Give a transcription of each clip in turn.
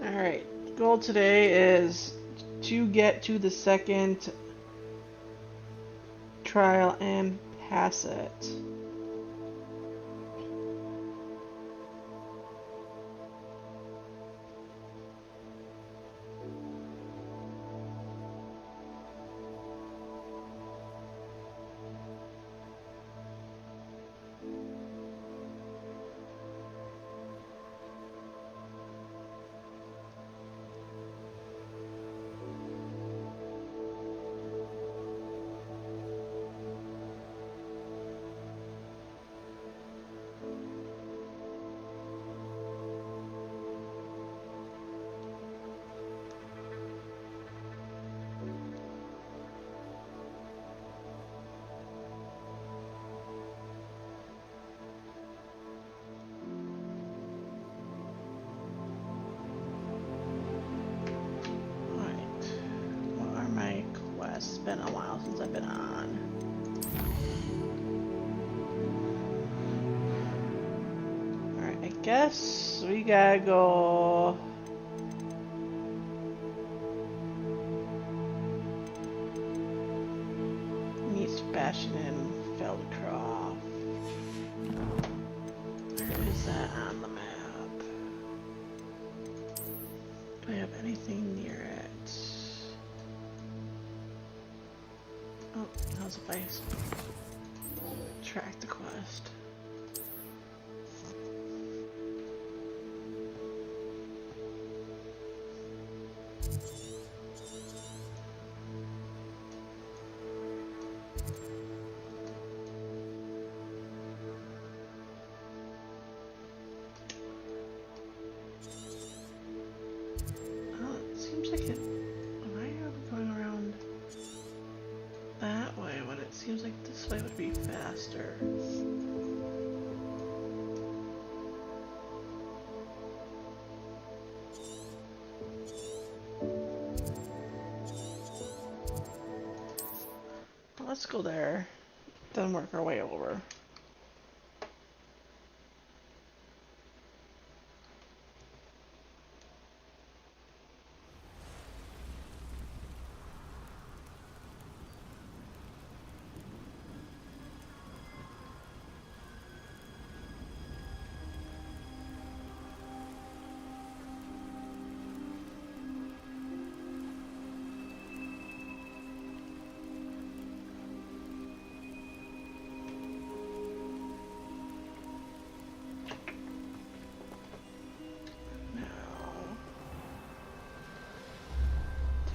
Alright, goal today is to get to the second trial and pass it. It's been a while since I've been on. Alright, I guess we gotta go... meet Sebastian in Feldcroft. Where is that on the map? Do I have anything near it? Oh, how's if I track the quest? Oh, it seems like it. Why are we going around that way when it seems like this way would be faster? Well, let's go there, then work our way over.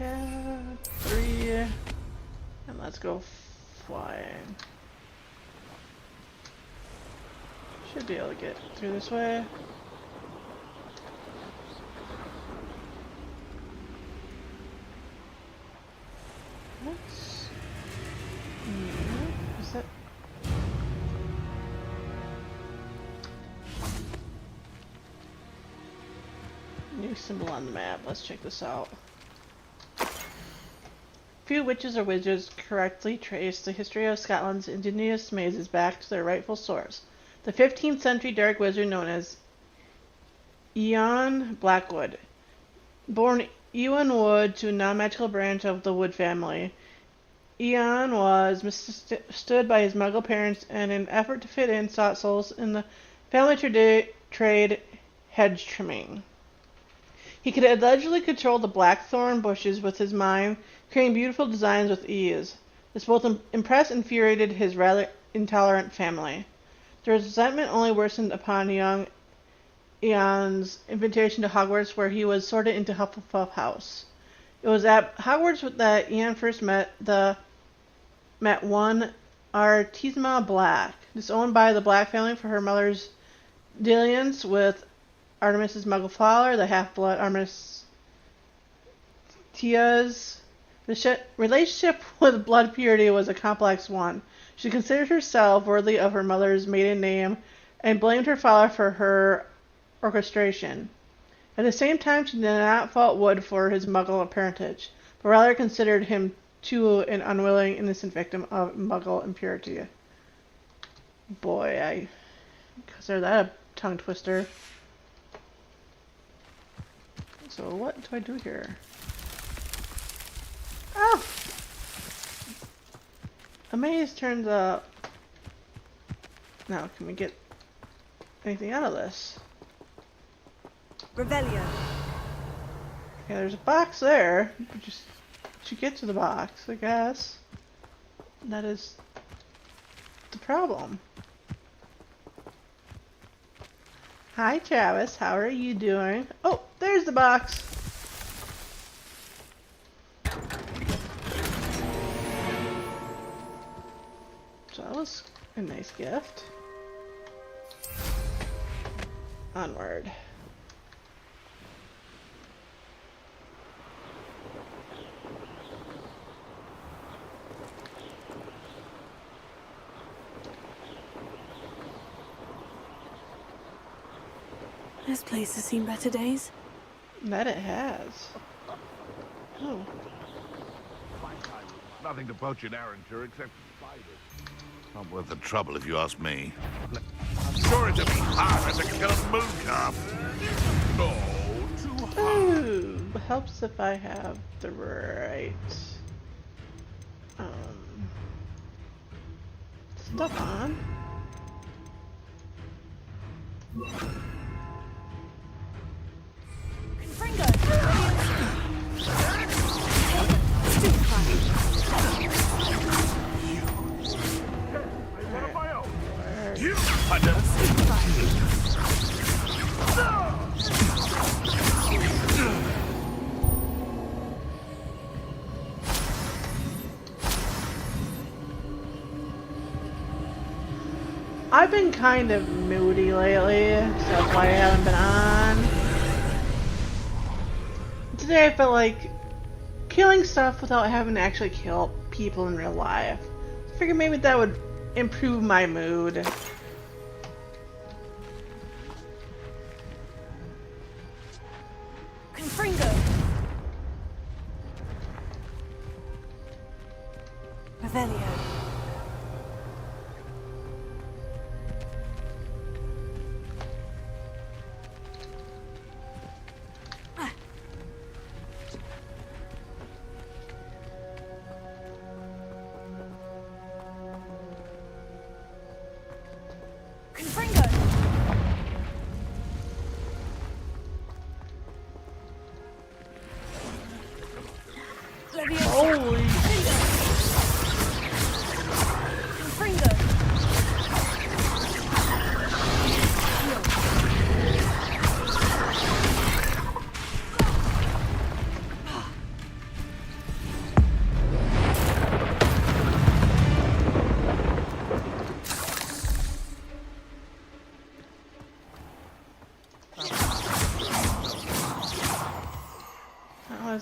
Tab 3. And let's go flying. Should be able to get through this way. What's is that? New symbol on the map. Let's check this out. Few witches or wizards correctly trace the history of Scotland's ingenious mazes back to their rightful source. The 15th century dark wizard known as Ian Blackwood, born Ewan Wood to a non-magical branch of the Wood family. Ian was misunderstood by his Muggle parents and in an effort to fit in sought solace in the family trade hedge trimming. He could allegedly control the blackthorn bushes with his mind, creating beautiful designs with ease. This both impressed and infuriated his rather intolerant family. The resentment only worsened upon young Ian's invitation to Hogwarts, where he was sorted into Hufflepuff House. It was at Hogwarts that Ian first met one Artemisma Black, disowned by the Black family for her mother's dalliance with Artemis's Muggle father, the half-blood Artemis Tia's. The relationship with blood purity was a complex one. She considered herself worthy of her mother's maiden name and blamed her father for her orchestration. At the same time, she did not fault Wood for his Muggle parentage, but rather considered him too an unwilling, innocent victim of Muggle impurity. Boy, I consider that a tongue twister. So what do I do here? Oh! A maze turns up. Now, can we get anything out of this? Revelio. Okay, there's a box there. Just to get to the box, I guess. That is the problem. Hi, Travis. How are you doing? Oh, there's the box. So that was a nice gift. Onward. This place has seen better days. That it has. Oh. Nothing to poach in Arranger except spiders. Not worth the trouble if you ask me. I'm sure it'll be hard as a kill a moon calf. No, too hard. Ooh, helps if I have the right stuff on. Confringo! You hunter! I've been kind of moody lately, so that's why I haven't been on. Today I felt like killing stuff without having to actually kill people in real life. I figured maybe that would improve my mood. Confringo! Revelio. Holy!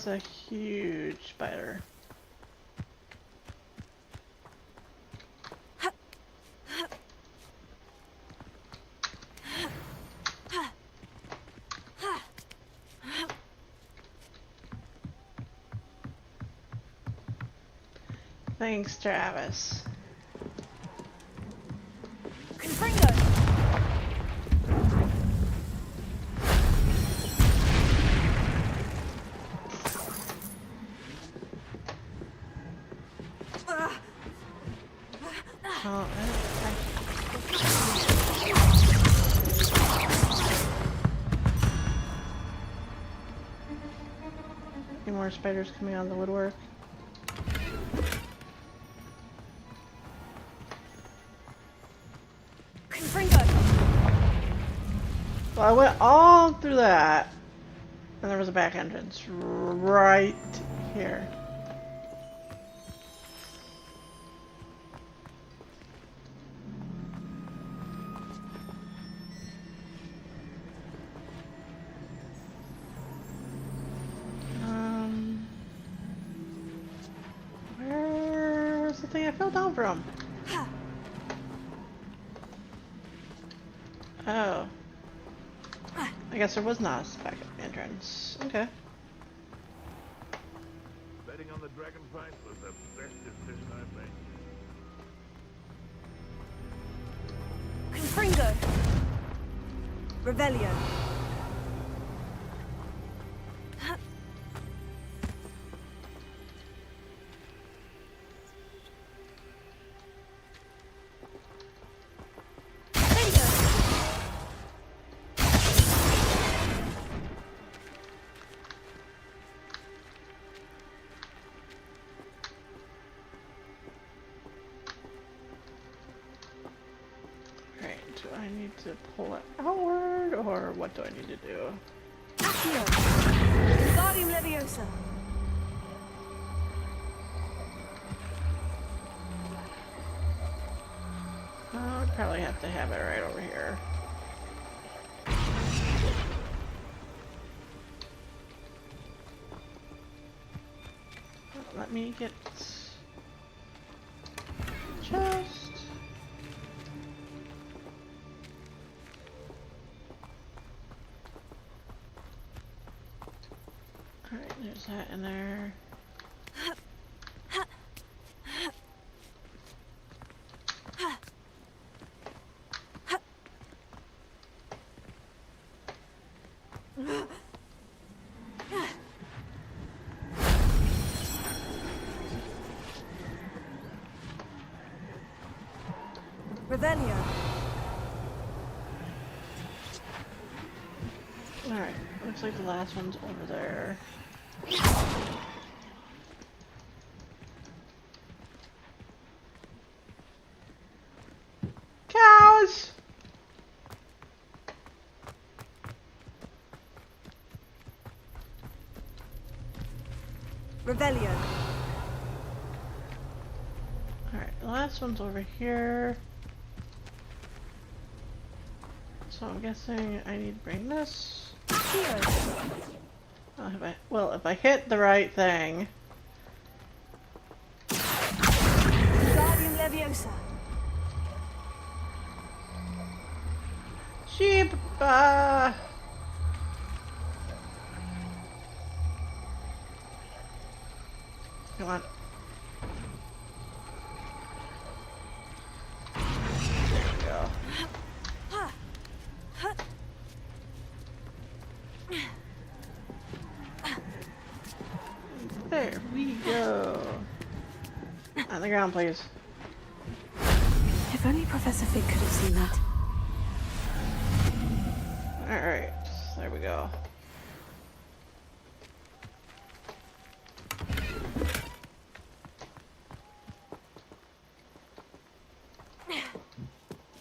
That's a huge spider. Thanks, Travis. Confringo! Oh, any more spiders coming out of the woodwork? Confringo! Well, I went all through that, and there was a back entrance right here. Where's the thing I fell down from? Oh. I guess there was not a back entrance. Okay. Betting on the dragon fight was the best decision I've made. Confringo! Revelio! Alright, do I need to pull it outward, or what do I need to do? Accio! Guardium Leviosa! I'd probably have to have it right over here. Let me get chest. Alright, there's that in there. Revelio! Alright, looks like the last one's over there. Cows! Revelio! Alright, the last one's over here. So I'm guessing I need to bring this. Accio! Well, if I hit the right thing. Guardium Leviosa! Sheep! Come on. There we go. There we go. On the ground, please. If only Professor Fig could have seen that. Alright, there we go.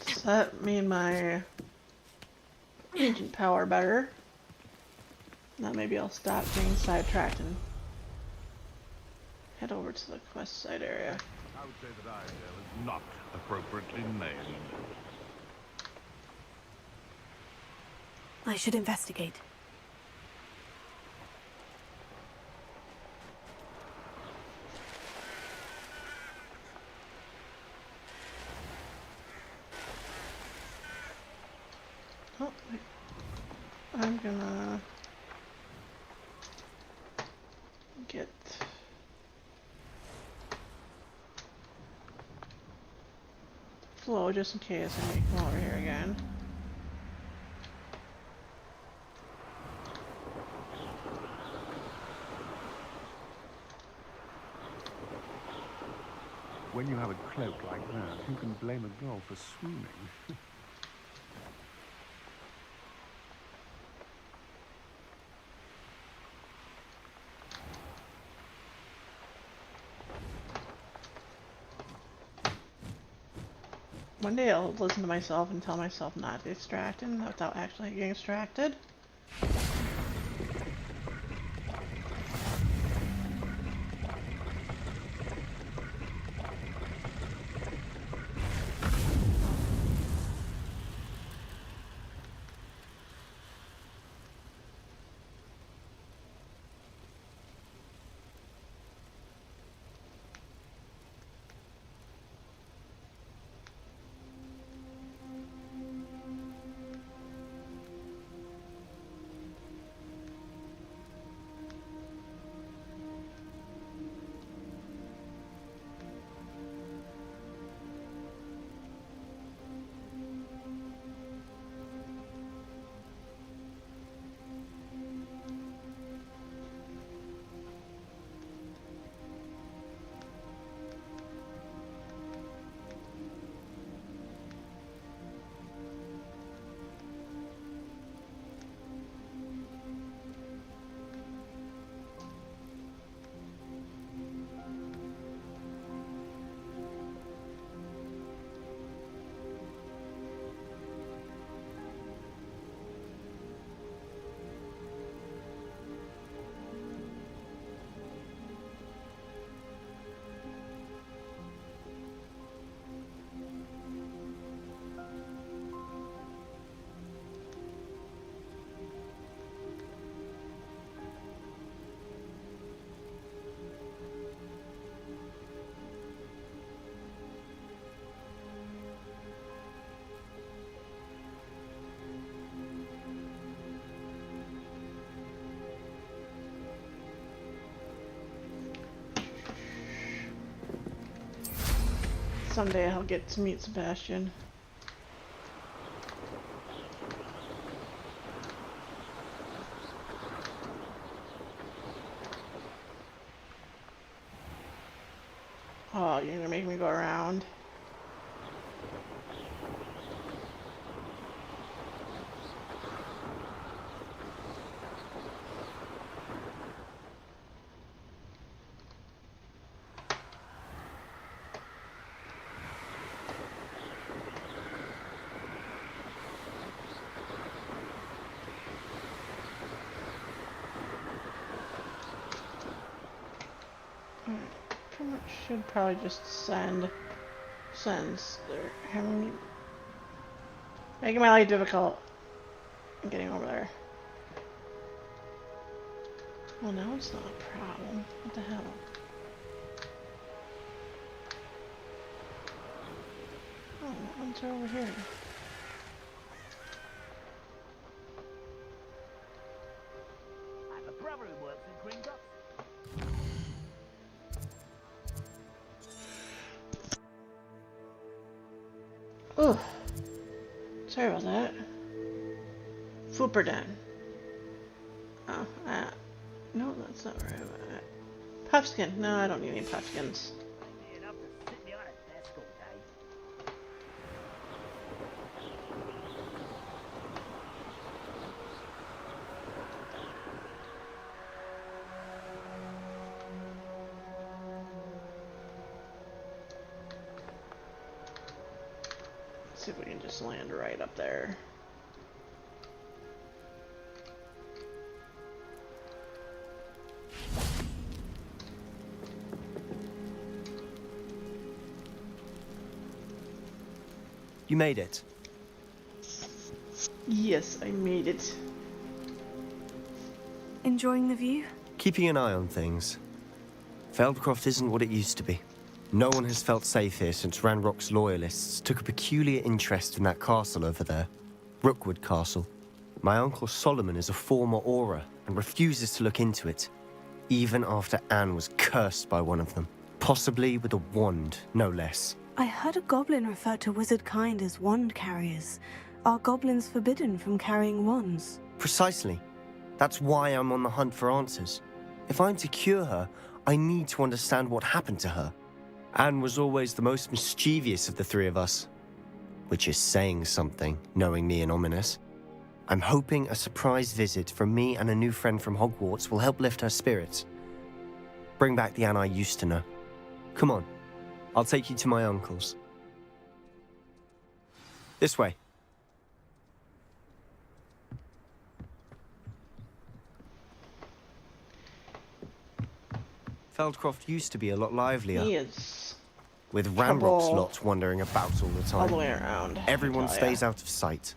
Does that mean my ancient power better? Now maybe I'll stop being sidetracked and head over to the quest site area. I would say that Iredale is not appropriately named. I should investigate. Oh, I'm gonna get Flo just in case I make come over here again. When you have a cloak like that, who can blame a girl for swooning? One day I'll listen to myself and tell myself not to get distracted without actually getting distracted. Someday I'll get to meet Sebastian. Oh, you're gonna make me go around. Pretty much should probably just sends they're having making my life difficult getting over there. Well, now it's not a problem. What the hell? Oh, what ones are over here? I have a brother who works in Gringotts. Oh, sorry about that. Fooperden. Oh, no, that's not right. Puffskin. No, I don't need any puffskins. Ain't enough to sit behind a desk all day. Let's see if we can just land right up there. You made it. Yes, I made it. Enjoying the view? Keeping an eye on things. Feldcroft isn't what it used to be. No one has felt safe here since Ranrock's loyalists took a peculiar interest in that castle over there. Rookwood Castle. My uncle Solomon is a former Auror and refuses to look into it, even after Anne was cursed by one of them. Possibly with a wand, no less. I heard a goblin refer to wizard kind as wand carriers. Are goblins forbidden from carrying wands? Precisely. That's why I'm on the hunt for answers. If I'm to cure her, I need to understand what happened to her. Anne was always the most mischievous of the three of us. Which is saying something, knowing me and ominous. I'm hoping a surprise visit from me and a new friend from Hogwarts will help lift her spirits. Bring back the Anne I used to know. Come on, I'll take you to my uncle's. This way. Feldcroft used to be a lot livelier. He is With trouble Ramrock's lot wandering about all the time. all the way around. Everyone I tell ya. stays out of sight.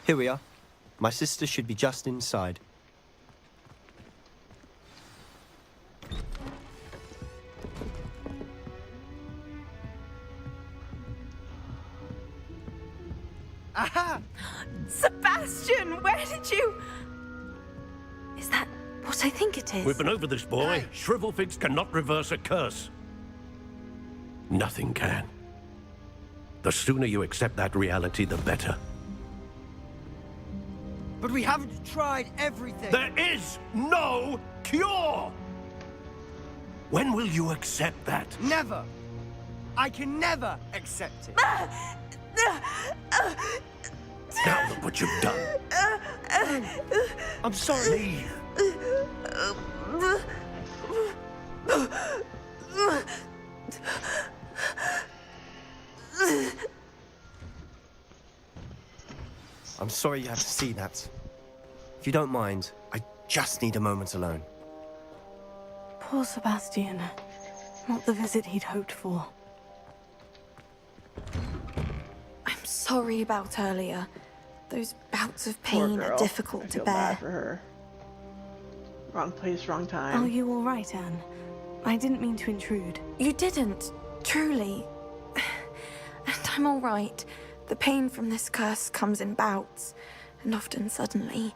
Here we are. My sister should be just inside. Aha! Sebastian, where did you... Is that what I think it is? We've been over this, boy. Shrivelfigs cannot reverse a curse. Nothing can. The sooner you accept that reality, the better. But we haven't tried everything. There is no cure! When will you accept that? Never. I can never accept it. Now look what you've done. I'm sorry. Leave. I'm sorry you had to see that. If you don't mind, I just need a moment alone. Poor Sebastian. Not the visit he'd hoped for. I'm sorry about earlier. Those bouts of Poor pain are girl. difficult I to feel bear. bad for her. Wrong place, wrong time. Are you all right, Anne? I didn't mean to intrude. You didn't, truly. And I'm all right. The pain from this curse comes in bouts, and often suddenly.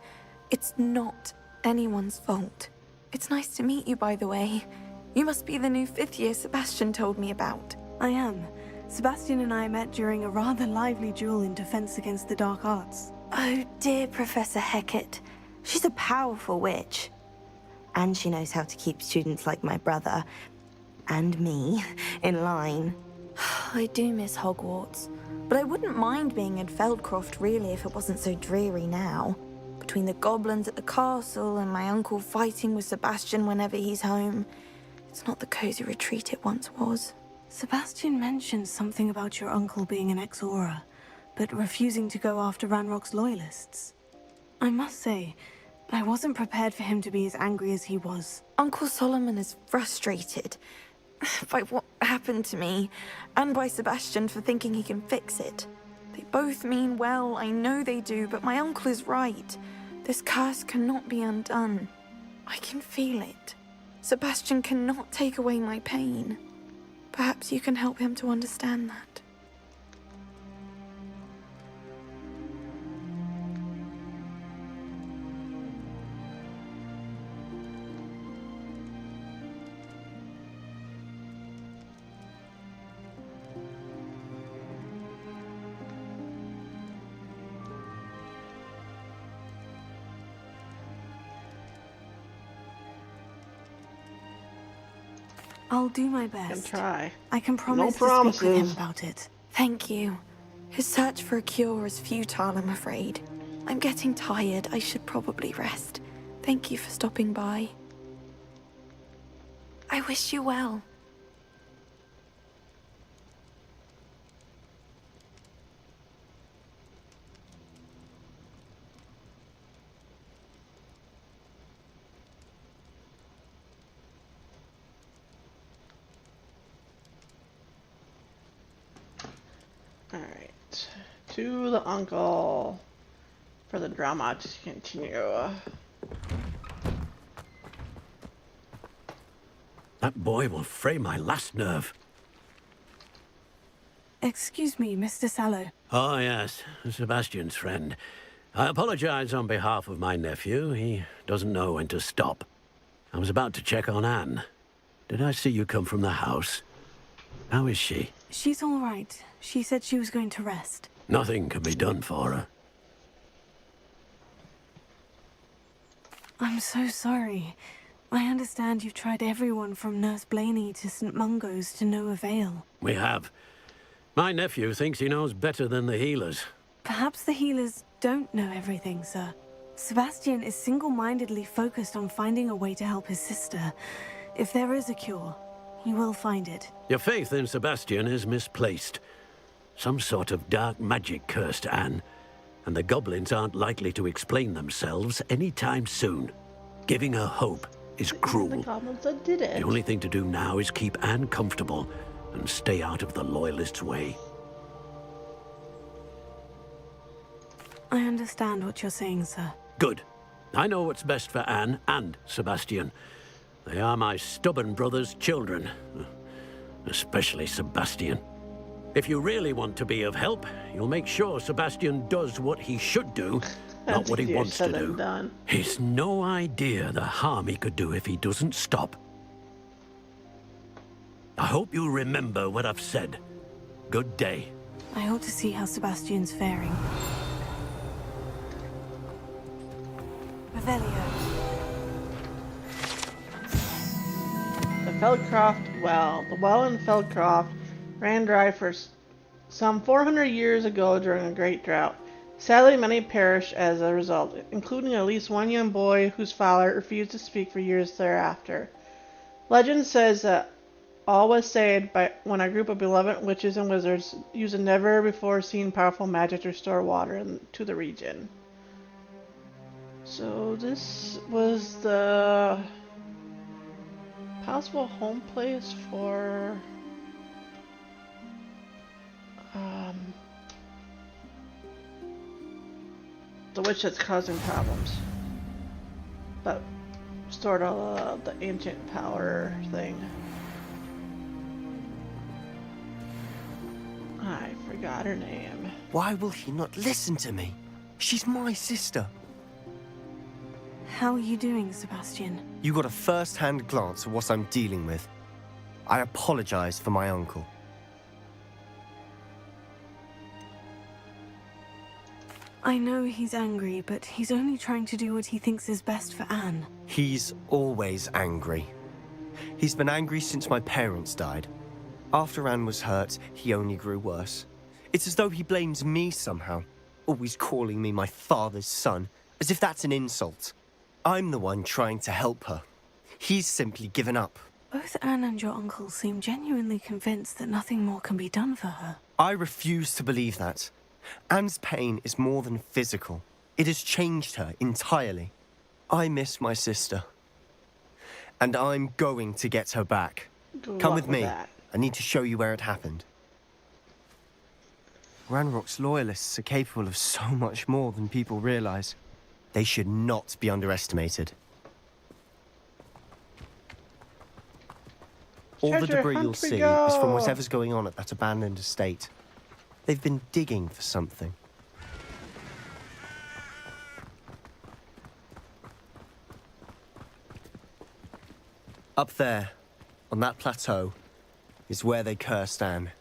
It's not anyone's fault. It's nice to meet you, by the way. You must be the new 5th year Sebastian told me about. I am. Sebastian and I met during a rather lively duel in Defense Against the Dark Arts. Oh dear, Professor Hecat. She's a powerful witch. And she knows how to keep students like my brother, and me, in line. I do miss Hogwarts, but I wouldn't mind being in Feldcroft really if it wasn't so dreary now. Between the goblins at the castle and my uncle fighting with Sebastian whenever he's home, it's not the cozy retreat it once was. Sebastian mentioned something about your uncle being an ex-Auror, but refusing to go after Ranrock's loyalists. I must say, I wasn't prepared for him to be as angry as he was. Uncle Solomon is frustrated by what happened to me, and by Sebastian for thinking he can fix it. They both mean well, I know they do, but my uncle is right. This curse cannot be undone. I can feel it. Sebastian cannot take away my pain. Perhaps you can help him to understand that. I'll do my best. Can try. I can promise to speak with him about it. Thank you. His search for a cure is futile, I'm afraid. I'm getting tired. I should probably rest. Thank you for stopping by. I wish you well. Alright. To the uncle for the drama to continue. That boy will fray my last nerve. Excuse me, Mr. Sallow. Oh, yes, Sebastian's friend. I apologize on behalf of my nephew. He doesn't know when to stop. I was about to check on Anne. Did I see you come from the house? How is she? She's all right. She said she was going to rest. Nothing can be done for her. I'm so sorry. I understand you've tried everyone from Nurse Blaney to St. Mungo's to no avail. We have. My nephew thinks he knows better than the healers. Perhaps the healers don't know everything, sir. Sebastian is single-mindedly focused on finding a way to help his sister. If there is a cure, he will find it. Your faith in Sebastian is misplaced. Some sort of dark magic cursed Anne, and the goblins aren't likely to explain themselves anytime soon. Giving her hope is The cruel. goblins that did it. The only thing to do now is keep Anne comfortable and stay out of the Loyalists' way. I understand what you're saying, sir. Good. I know what's best for Anne and Sebastian. They are my stubborn brother's children. Especially Sebastian. If you really want to be of help, you'll make sure Sebastian does what he should do, not That's what he easier wants to said than do. done. He's no idea the harm he could do if he doesn't stop. I hope you remember what I've said. Good day. I ought to see how Sebastian's faring. Revelio. The Feldcroft well. The well in Feldcroft ran dry for some 400 years ago during a great drought. Sadly, many perished as a result, including at least one young boy whose father refused to speak for years thereafter. Legend says that all was saved by when a group of benevolent witches and wizards used a never-before-seen powerful magic to restore water to the region. So this was the possible home place for the witch that's causing problems, but stored all the ancient power thing. I forgot her name. Why will he not listen to me? She's my sister. How are you doing, Sebastian? You got a first-hand glance at what I'm dealing with. I apologize for my uncle. I know he's angry, but he's only trying to do what he thinks is best for Anne. He's always angry. He's been angry since my parents died. After Anne was hurt, he only grew worse. It's as though he blames me somehow, always calling me my father's son, as if that's an insult. I'm the one trying to help her. He's simply given up. Both Anne and your uncle seem genuinely convinced that nothing more can be done for her. I refuse to believe that. Anne's pain is more than physical. It has changed her entirely. I miss my sister. And I'm going to get her back. Good Come luck with me. that. I need to show you where it happened. Ranrock's loyalists are capable of so much more than people realize. They should not be underestimated. All the Treasure debris hunt you'll we see is go. from whatever's going on at that abandoned estate. They've been digging for something. Up there, on that plateau, is where they cursed Anne.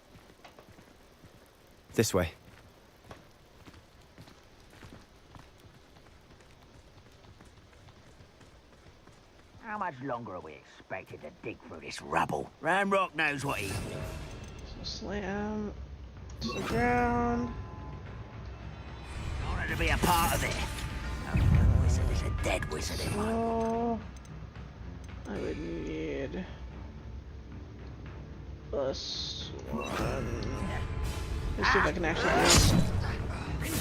This way. How much longer are we expected to dig through this rubble? Ramrock knows what he... So slam to the ground. I wanted to be a part of it. Oh, the wizard is a dead wizard in one. Oh, I would need plus one. Let's see if I can actually do it.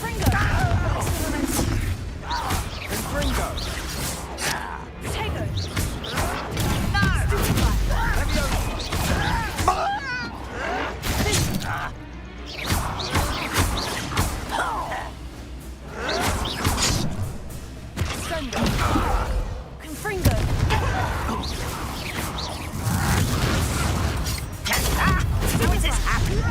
How is this happening?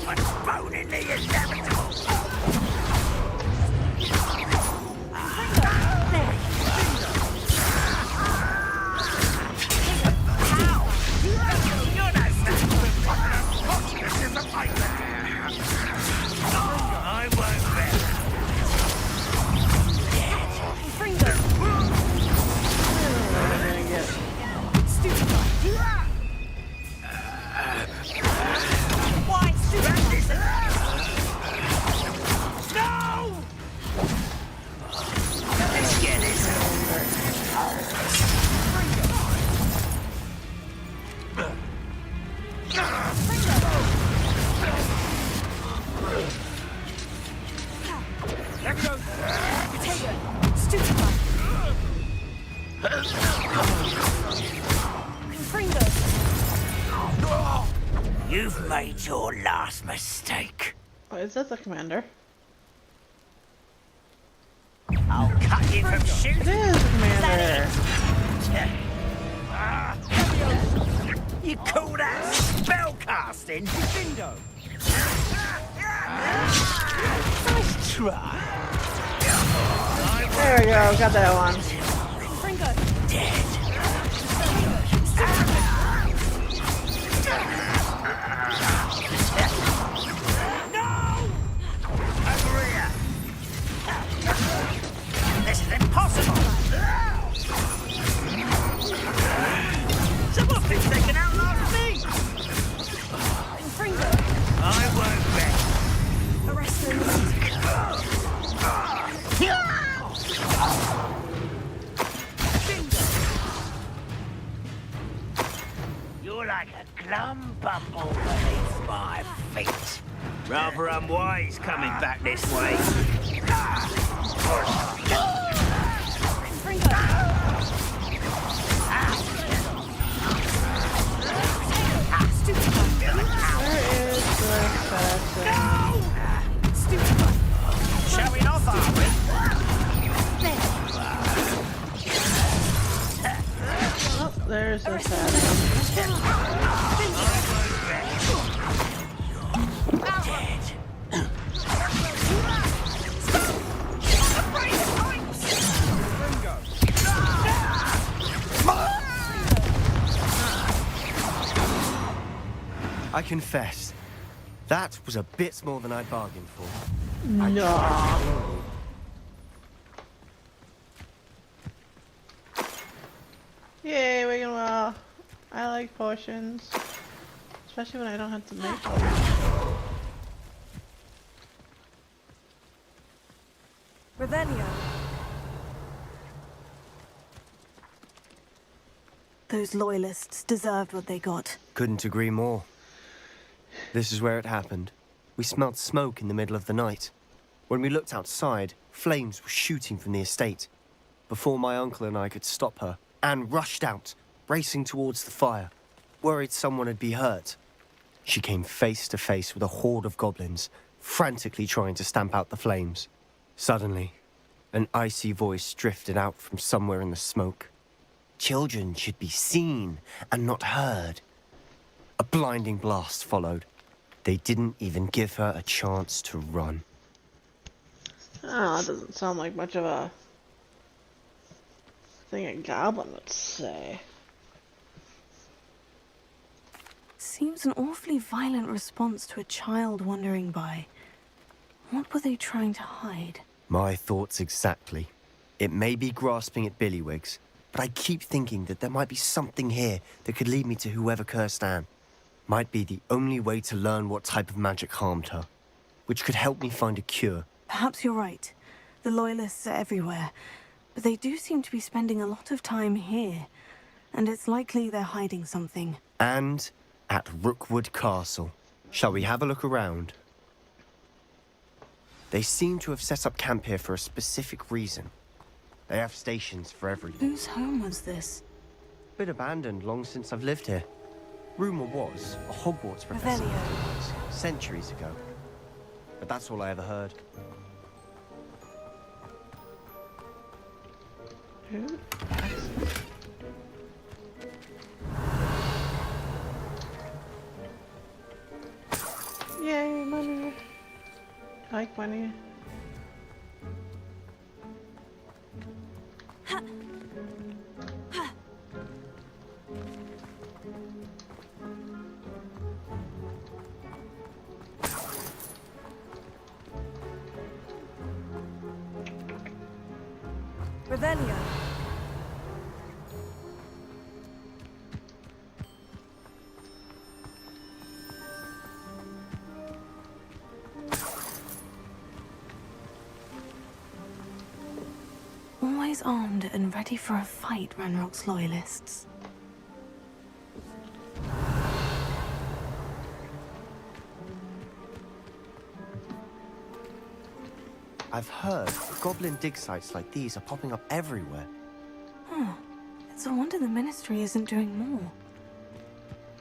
Postponing the inevitable. You're no This is a fight. I won't bet. Why stupid? No! Let's get this. There goes. Potato. Stupid. Fringo. You've made your last mistake. Oh, is that the commander? I'll cut you from It shooting. is the commander. You call that spell casting? Bingo. Nice try. There we go, got that one. Fringo. Dead. No! Over here. This is impossible. Someone thinks they can outlast me. Fringo, I won't bet. arrest them. You're like a glum bumble beneath my feet. Rather unwise coming back this way. Fringo, Where is the assassin? stupid. Showing off, are we? Oh, there's the assassin. I confess, that was a bit more than I'd bargained for. No. Yay, we can well. I like potions. Especially when I don't have to make them. Revelio. Those loyalists deserved what they got. Couldn't agree more. This is where it happened. We smelled smoke in the middle of the night. When we looked outside, flames were shooting from the estate. Before my uncle and I could stop her, Anne rushed out, racing towards the fire, worried someone had been hurt. She came face to face with a horde of goblins, frantically trying to stamp out the flames. Suddenly, an icy voice drifted out from somewhere in the smoke. Children should be seen and not heard. A blinding blast followed. They didn't even give her a chance to run. Oh, that doesn't sound like much of a thing a goblin would say. Seems an awfully violent response to a child wandering by. What were they trying to hide? My thoughts exactly. It may be grasping at Billywigs, but I keep thinking that there might be something here that could lead me to whoever cursed Anne. Might be the only way to learn what type of magic harmed her, which could help me find a cure. Perhaps you're right. The Loyalists are everywhere, but they do seem to be spending a lot of time here, and it's likely they're hiding something. And at Rookwood Castle. Shall we have a look around? They seem to have set up camp here for a specific reason. They have stations for everything. Whose home was this? Been abandoned long since I've lived here. Rumour was a Hogwarts professor Revelio. centuries ago. But that's all I ever heard. Who? Yay, money. I like money. Revelio. Always armed and ready for a fight, Ranrock's loyalists. I've heard goblin dig sites like these are popping up everywhere. Huh. It's a wonder the Ministry isn't doing more.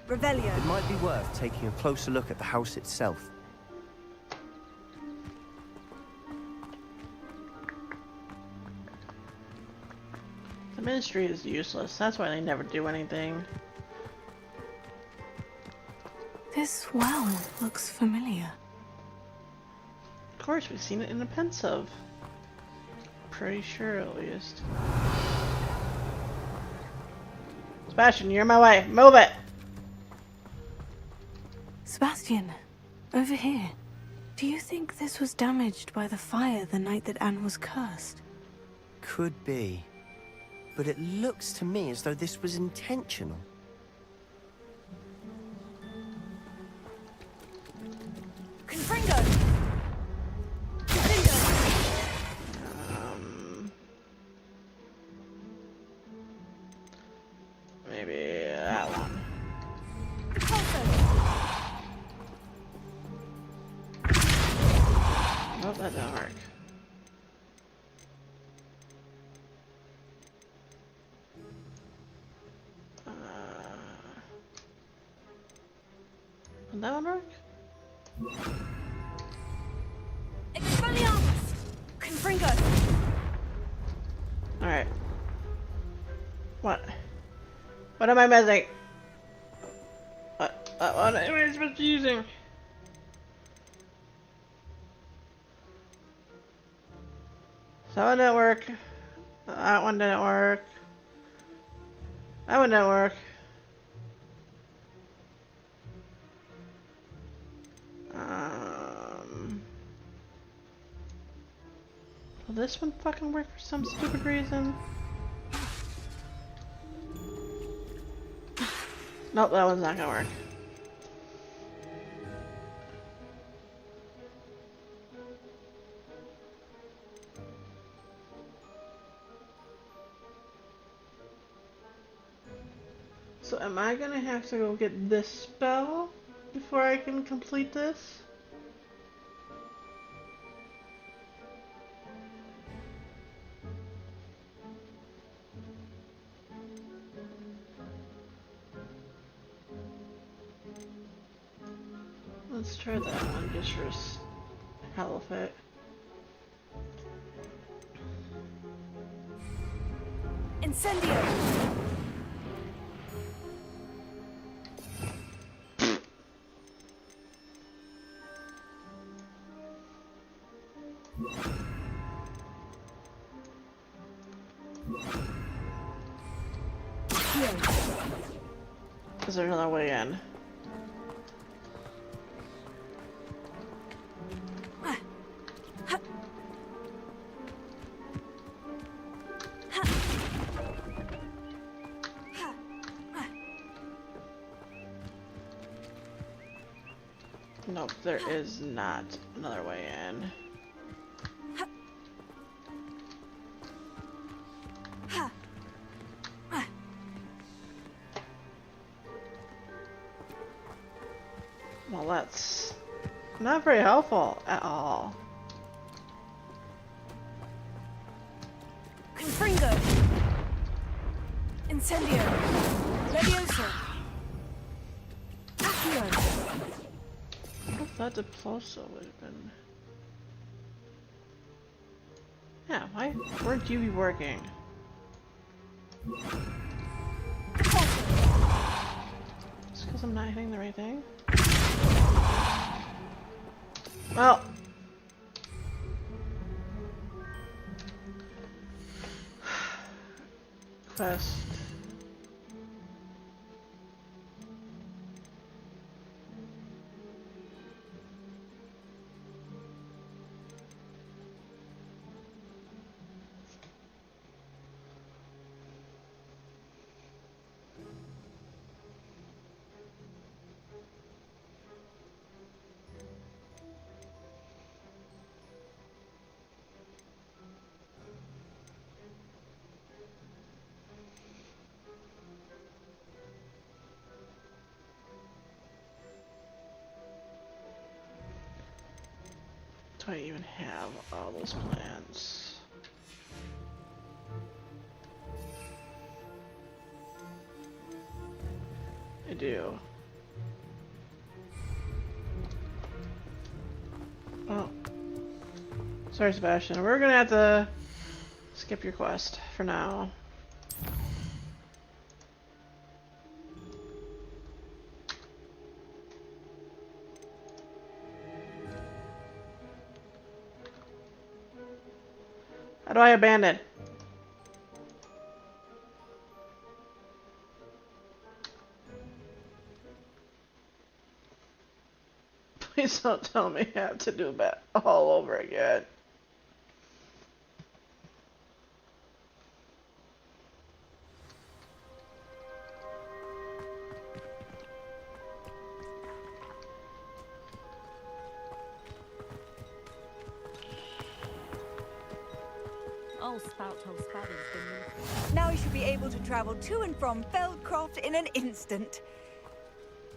Revelio. It might be worth taking a closer look at the house itself. The Ministry is useless. That's why they never do anything. This well looks familiar. Of course, we've seen it in the pensive. Pretty sure, at least. Sebastian, you're in my way. Move it! Sebastian, over here. Do you think this was damaged by the fire the night that Anne was cursed? Could be. But it looks to me as though this was intentional. Confringo! Maybe that one. Nope, that didn't work. Would that one work? Expelliarmus! Confringo! Alright. What? What am I missing? What am I supposed to be using? That one didn't work. That one didn't work. That one didn't work. Will this one fucking work for some stupid reason? Nope, that one's not gonna work. So am I gonna have to go get this spell before I can complete this? Let's try that one just for hell of it. Incendio! Is there another way in? Nope, there is not another way in. Well, that's not very helpful at all. Confringo! Incendio! Levioso! Accio! What if that Diploso would have been? Yeah, why weren't you working? Just because I'm not hitting the right thing? Well. Quest. Do I even have all those plans? I do. Oh. Sorry, Sebastian. We're gonna have to skip your quest for now. How do I abandon? Please don't tell me I have to do that all over again. Old spout told Spaddy's been Now we should be able to travel to and from Feldcroft in an instant.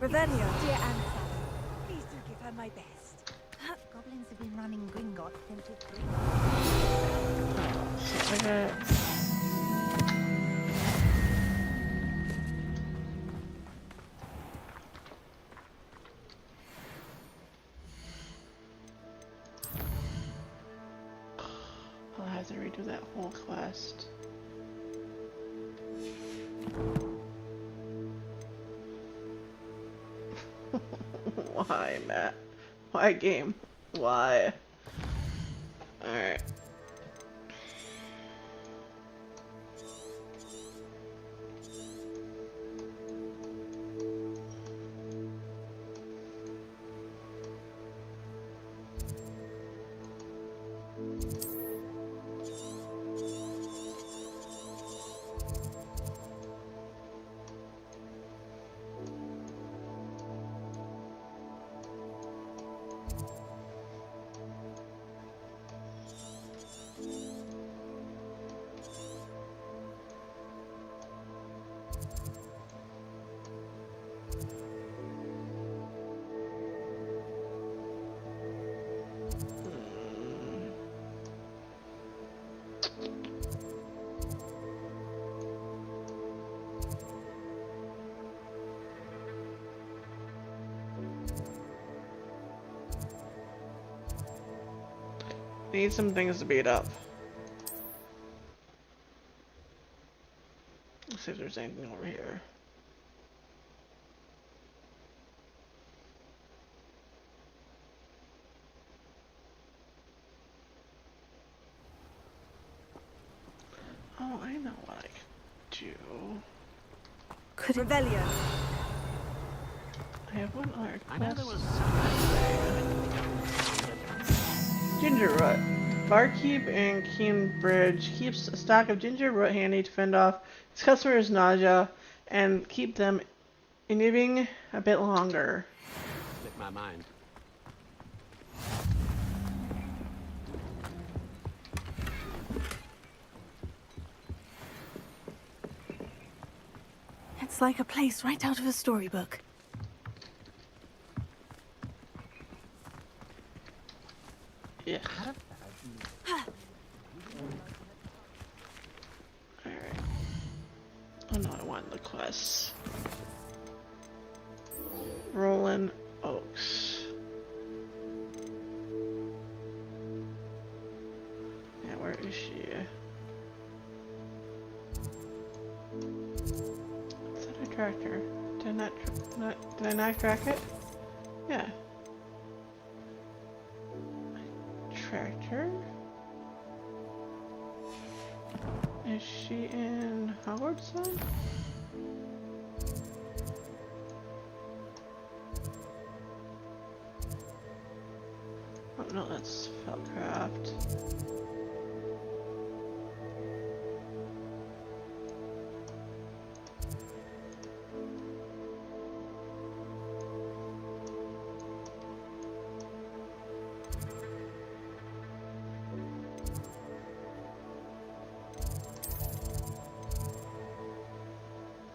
Revelio, dear Anne, please do give her my best. Goblins have been running Gringotts since it's Okay. I'll have to redo that whole quest. Why, Matt? Why, game? Why? Alright. Need some things to beat up. Let's see if there's anything over here. Oh, I know what I can do. Could Revelio. I have one other I know there quest. was Ginger root. Barkeep in Cambridge keeps a stock of ginger root handy to fend off its customers' nausea and keep them inhibiting a bit longer. slipped my mind. It's like a place right out of a storybook. Yeah. Alright. Oh no, I want the quests. Roland Oaks. Yeah, where is she? Is that a tractor? Did I not, did I not track it? Yeah. tractor. Is she in Hogwarts then? Oh no, that's Feldcraft.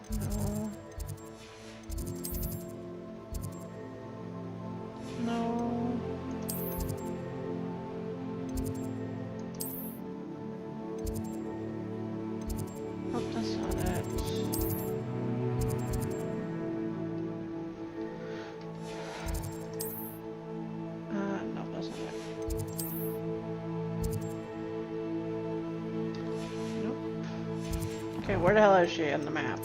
No. No. Oh, that's not it. No, that's not it. Nope. Okay, where the hell is she on the map?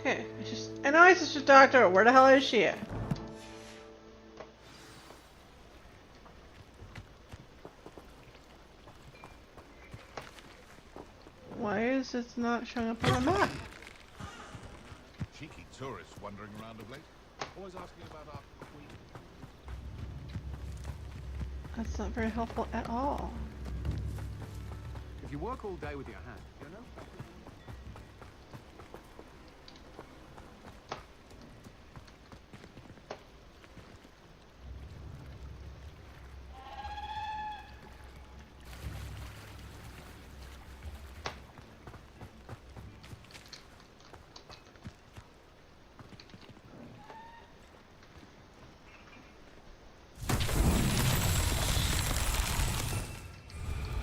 Okay, it's just an it's just Doctor. Where the hell is she at? Why is it not showing up on the map? Cheeky tourists wandering around the place. Always asking about our queen. That's not very helpful at all. If you work all day with your hands, you know.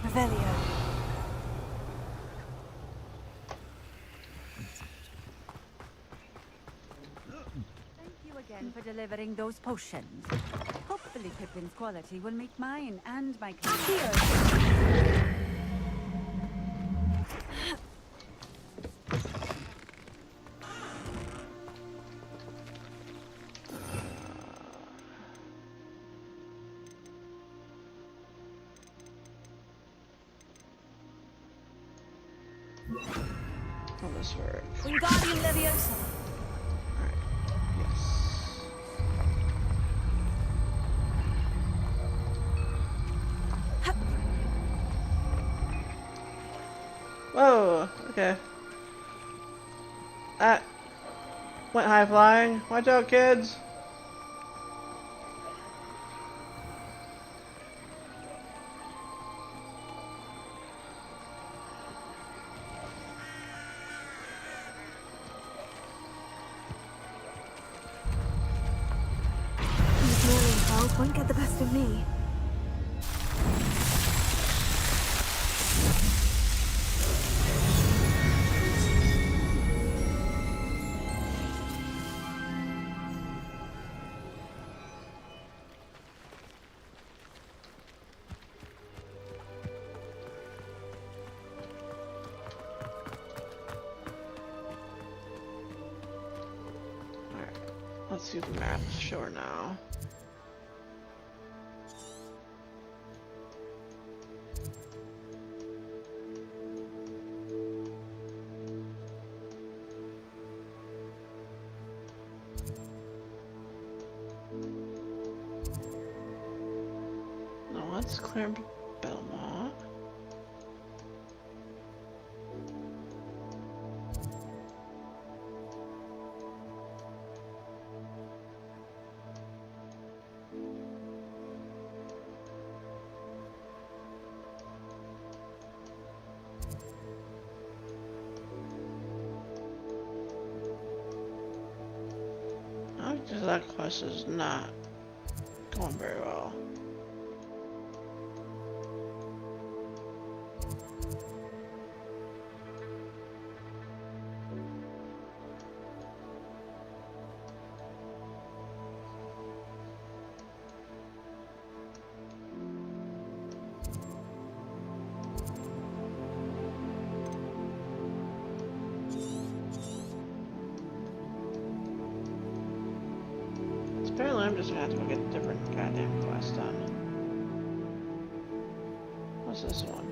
Revelio. Thank you again for delivering those potions. Hopefully Pippin's quality will meet mine and my career. Oh, this works. Wingardium Leviosa. Alright. Yes. Whoa, okay. That went high flying. Watch out, kids. These Merlin files won't get the best of me. Alright. Let's see the map show now. No, let's clear Belmont. That quest is not going very well. I'm just gonna have to go get different goddamn quests done. What's this one?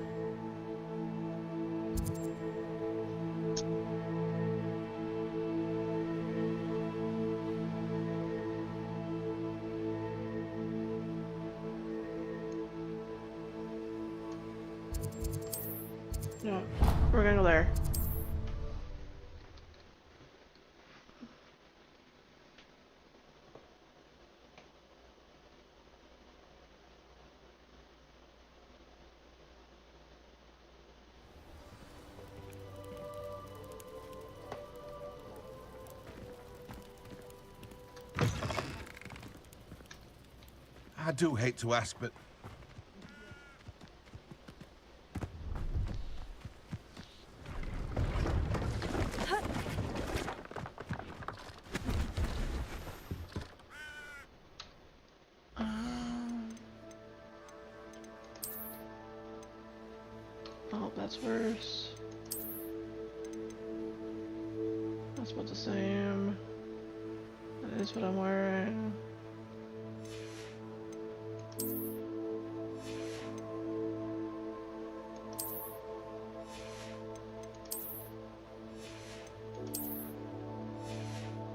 No, we're gonna go there. I do hate to ask, but Oh, that's worse. That's about the same. That is what I'm wearing.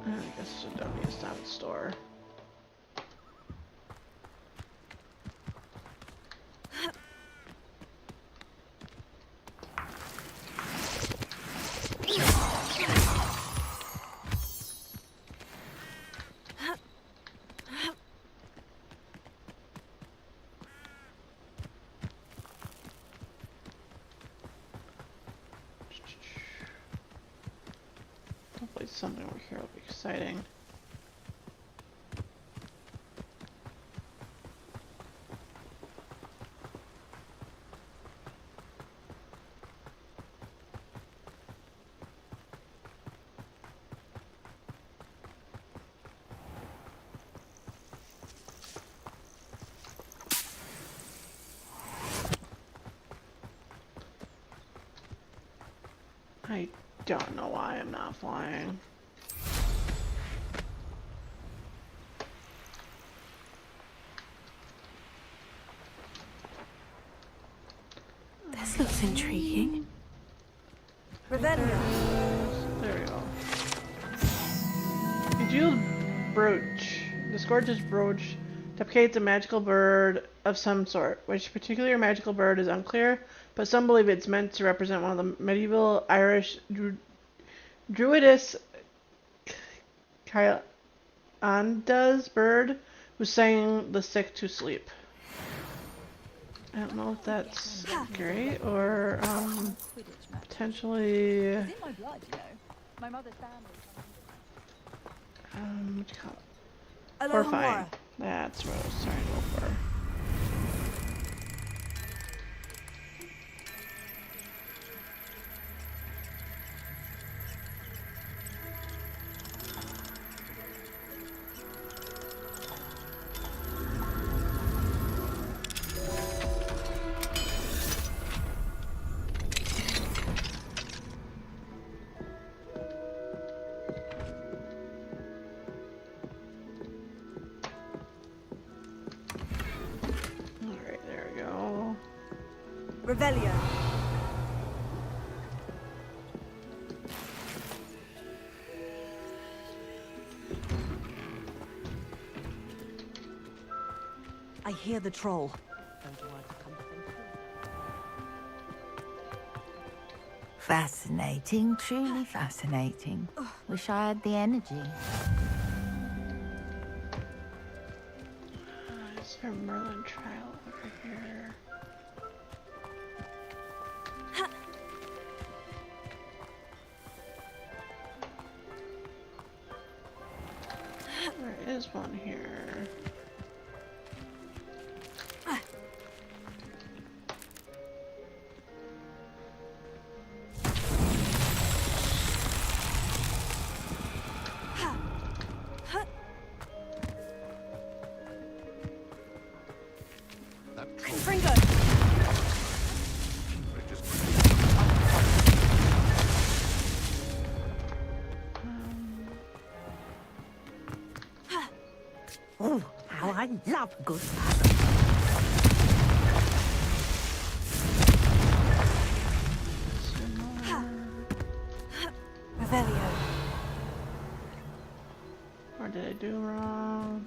I guess I don't need to stop at the store. Hopefully something over here will be exciting. I don't know why I'm not flying. This looks intriguing. Revelio. There we go. Congealed brooch. This gorgeous brooch depicts a magical bird of some sort. Which particular magical bird is unclear, but some believe it's meant to represent one of the medieval Irish druidess Kyanda's bird who sang the sick to sleep. I don't know if that's great or potentially It's in my blood, you know. My mother's family. what do you call it? Horrifying. That's what I was trying to go for. Revelio. I hear the troll. Fascinating, truly fascinating. Wish I had the energy. Is there a Merlin trial over here? There is one here. Oh, Love a good puzzle. Revelio. Or did I do wrong?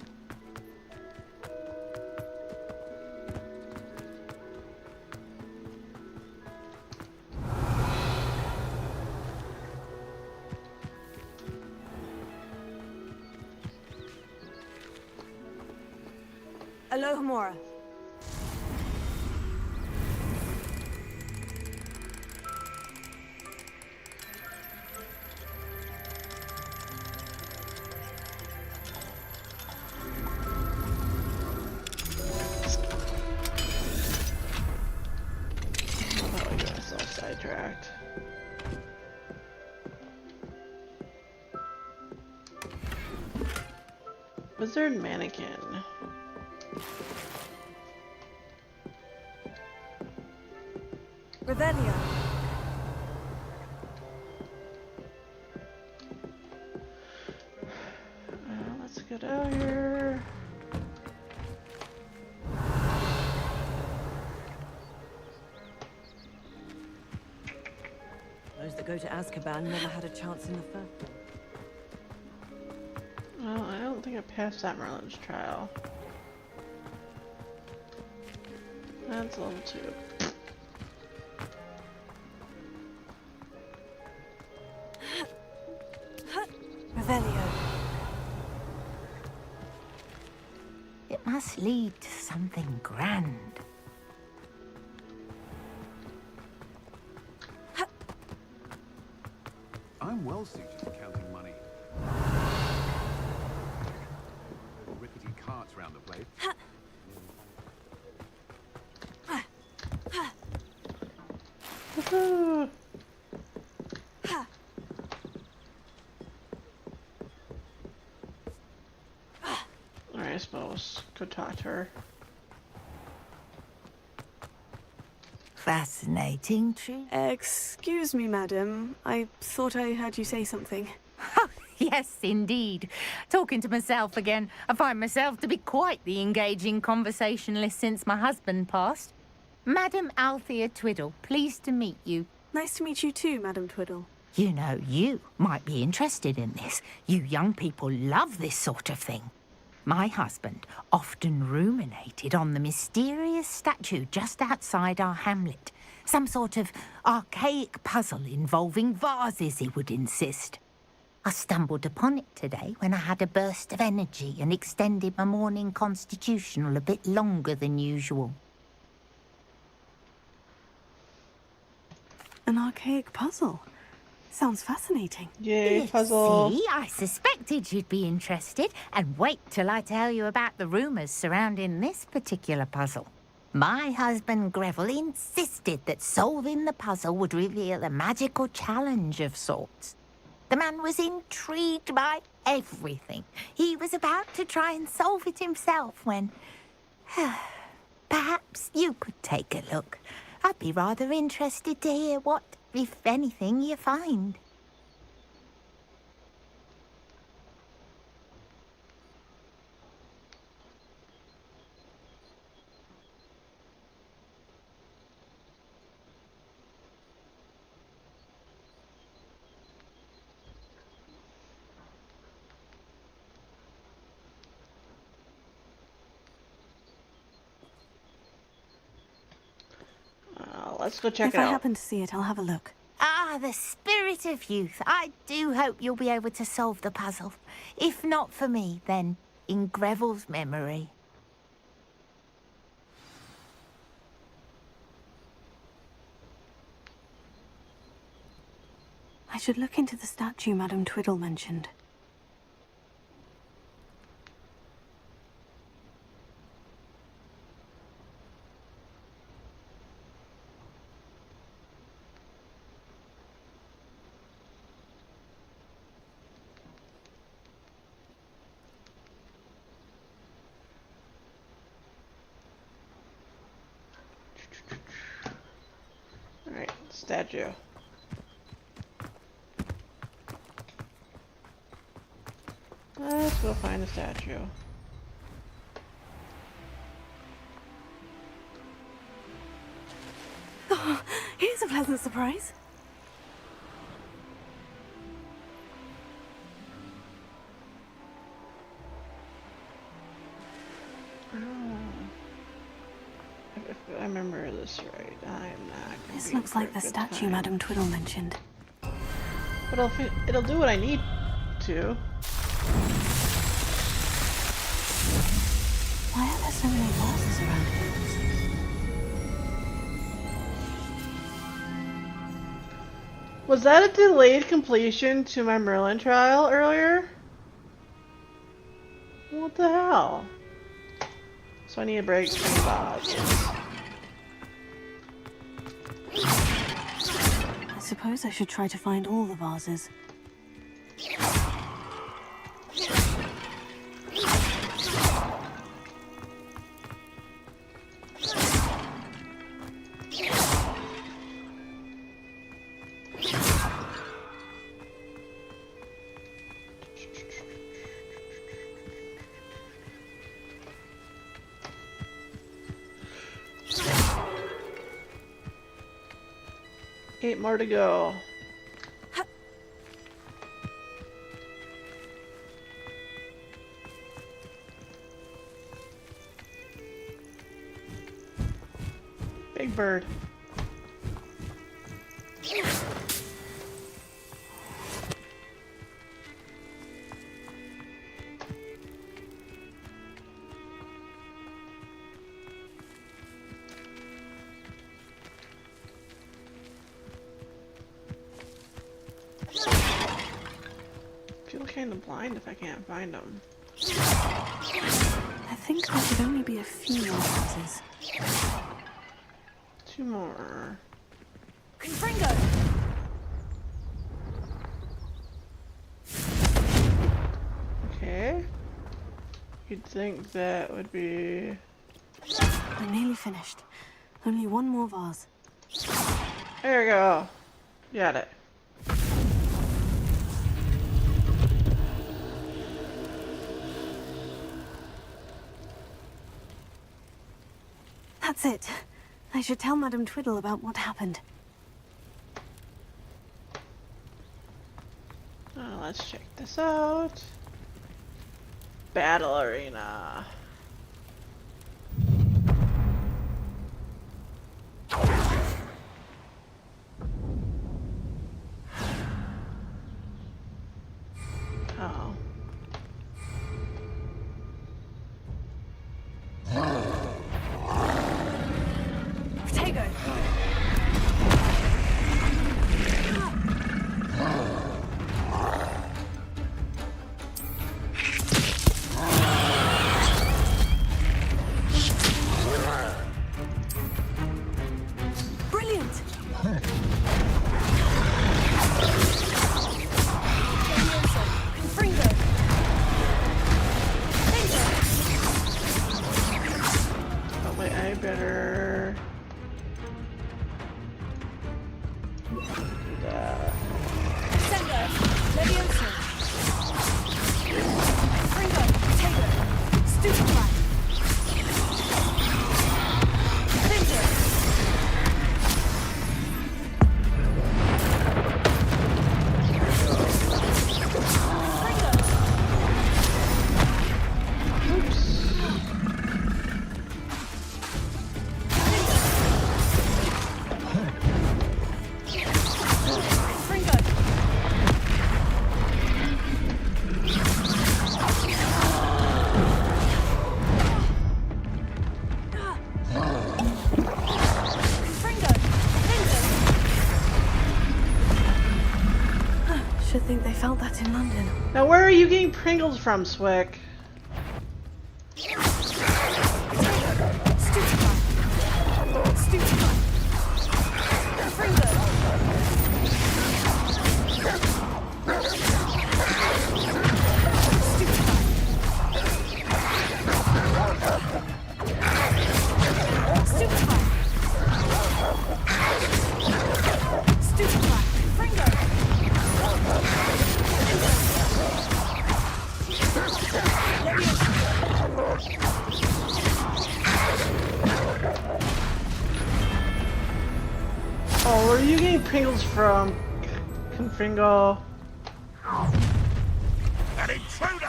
Alohomora. Oh, I got myself sidetracked. Wizard mannequin. Revelio. Let's get out here. Those that go to Azkaban never had a chance in the first. Well, I don't think I passed that Merlin's trial. That's level 2. Revelio. It must lead to something grand. I'm well suited for counting money. Rickety carts round the place. Woohoo! Alright, I suppose. Go talk to her. Fascinating, true. Excuse me, madam. I thought I heard you say something. Yes, indeed. Talking to myself again. I find myself to be quite the engaging conversationalist since my husband passed. Madam Althea Twiddle, pleased to meet you. Nice to meet you too, Madam Twiddle. You know, you might be interested in this. You young people love this sort of thing. My husband often ruminated on the mysterious statue just outside our hamlet. Some sort of archaic puzzle involving vases, he would insist. I stumbled upon it today when I had a burst of energy and extended my morning constitutional a bit longer than usual. An archaic puzzle. Sounds fascinating. Yay, You puzzle. See, I suspected you'd be interested. And wait till I tell you about the rumours surrounding this particular puzzle. My husband Greville insisted that solving the puzzle would reveal a magical challenge of sorts. The man was intrigued by everything. He was about to try and solve it himself when... Perhaps you could take a look. I'd be rather interested to hear what, if anything, you find. Let's go check If it I out. happen to see it, I'll have a look. Ah, the spirit of youth. I do hope you'll be able to solve the puzzle. If not for me, then in Greville's memory. I should look into the statue Madam Twiddle mentioned. Alright, statue. Let's go find the statue. Here's a pleasant surprise. If I remember this right, I am not gonna This be looks like for the a good statue time. Madame Twiddle mentioned. But it'll do what I need to. Why are there so many vases around here? Was that a delayed completion to my Merlin trial earlier? What the hell? So I need a break from the vases. I suppose I should try to find all the vases. Eight more to go. Big bird. Feel kind of blind if I can't find them. I think there should only be a few more vases. Two more. Confringo! Okay. You'd think that would be... I'm nearly finished. Only one more vase. There we go. Got it. That's it. I should tell Madame Twiddle about what happened. Let's check this out. Battle arena. Oh. Protego! Brilliant! Confringo! Oh wait, I better... do that. Sendo! Levioso! Confringo! Protego! Stupefy! Fender! Should think they felt that in London. Now where are you getting Pringles from, Swick? Stupefy! are you getting Pringles from? Confringo. An intruder!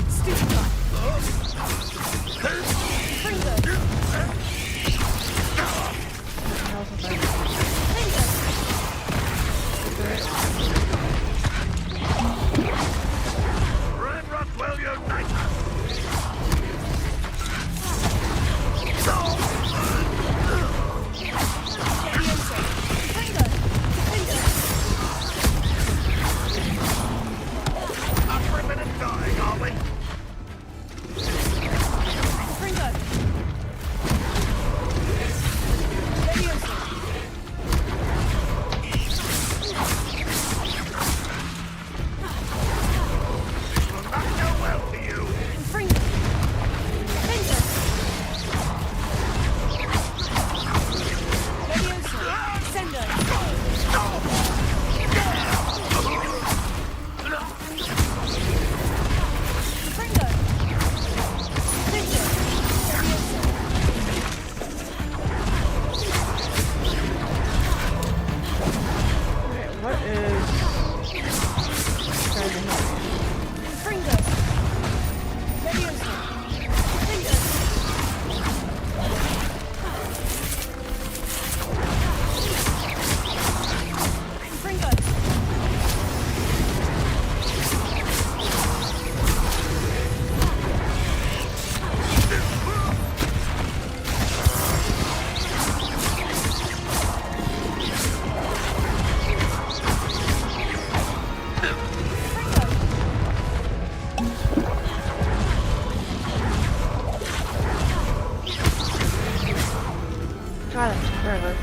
Stupid guy. Pringle. Red Rockwell Unite! Up for a minute dying, are we? Pringle. This will not go well for you. Pringle. Pringle. Leviosa. Sendo. Pringle. Pringle. Wait, what is trying to hit me? Pringle. Leviosa. Pringle. Pringle. God, that's forever.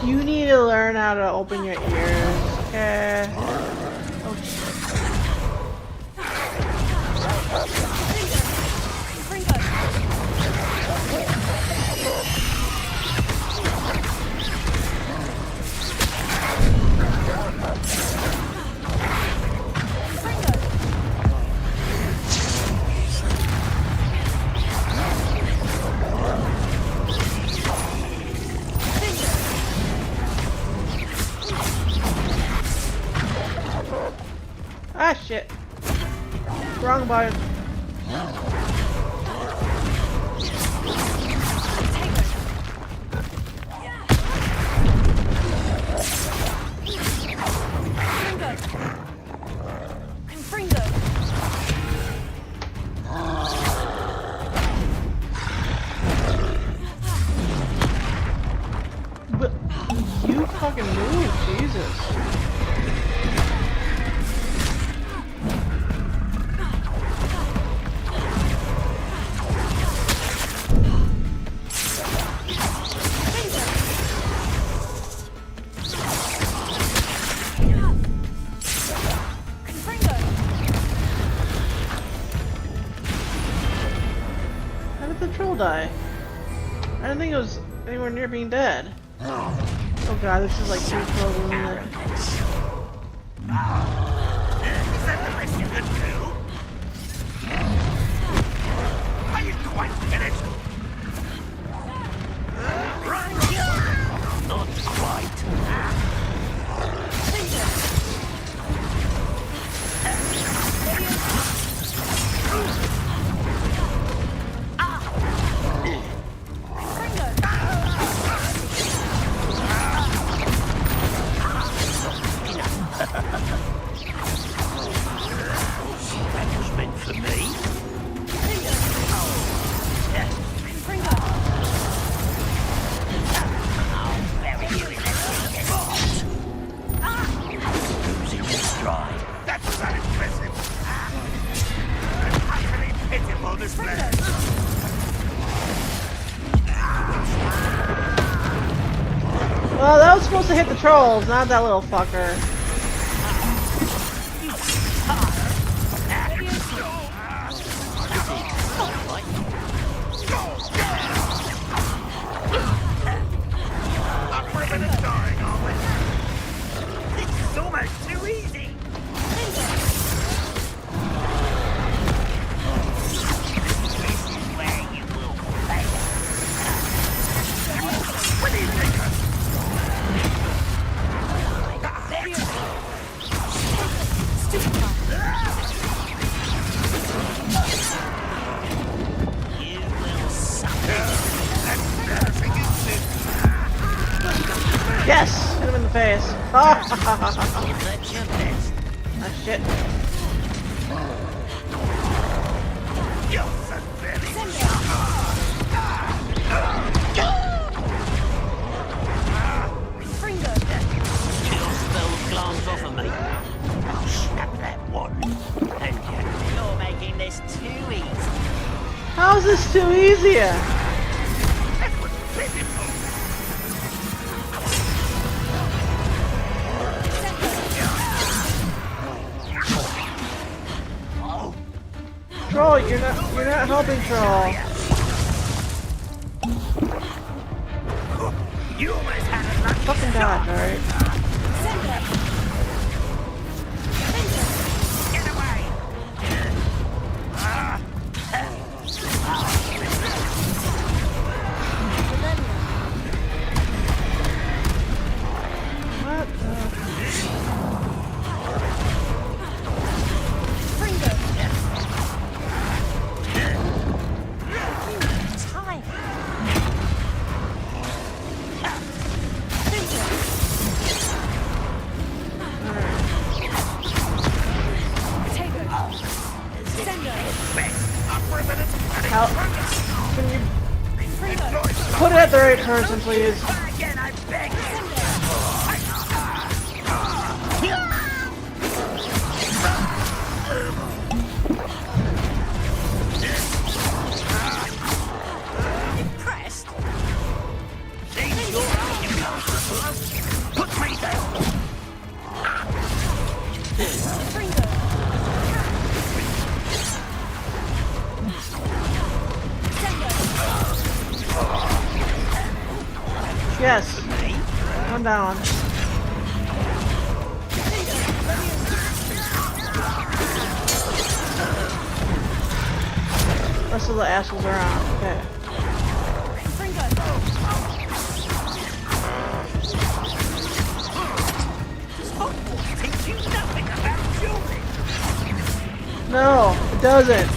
You need to learn how to open your ears, okay? Oh shit. Pringle. Ah shit. Wrong button. Confringo. But you fucking move, Jesus. Confringo. How did the troll die? I didn't think it was anywhere near being dead. Oh god, this is like two trolls in there. Is that the best you can do? Are you quite finished? Not quite. That was meant for me. I'll bury you in a spot. Losing your stride. That was unimpressive. An utterly pitiful display. Well, that was supposed to hit the trolls, not that little fucker. This is almost too easy. This is where you will fail. face. Give that your best. Ah, shit. You're so very Kill spell glance off of me. I'll snap that one. And you're making this too easy. How is this too easier? That was pitiful. Troll, you're not helping, Troll. You almost had a lucky Fucking dodge, alright? Get away! What How? Can you put it at the right person, please? Again, I beg. Impressed? Seems you're right, you bastard. Put me down. Yes. Come down. Rest of the assholes are on. Okay. Teach you nothing about children. No, it doesn't.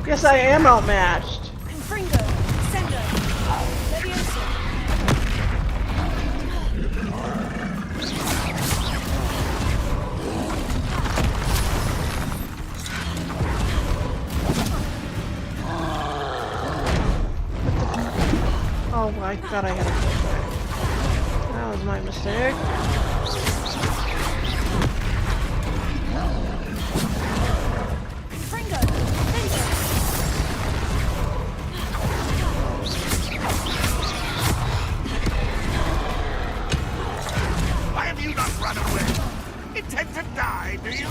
Yes, I am outmatched. Oh my god, I gotta go back. That was my mistake. Why have you not run away? Intend to die, do you?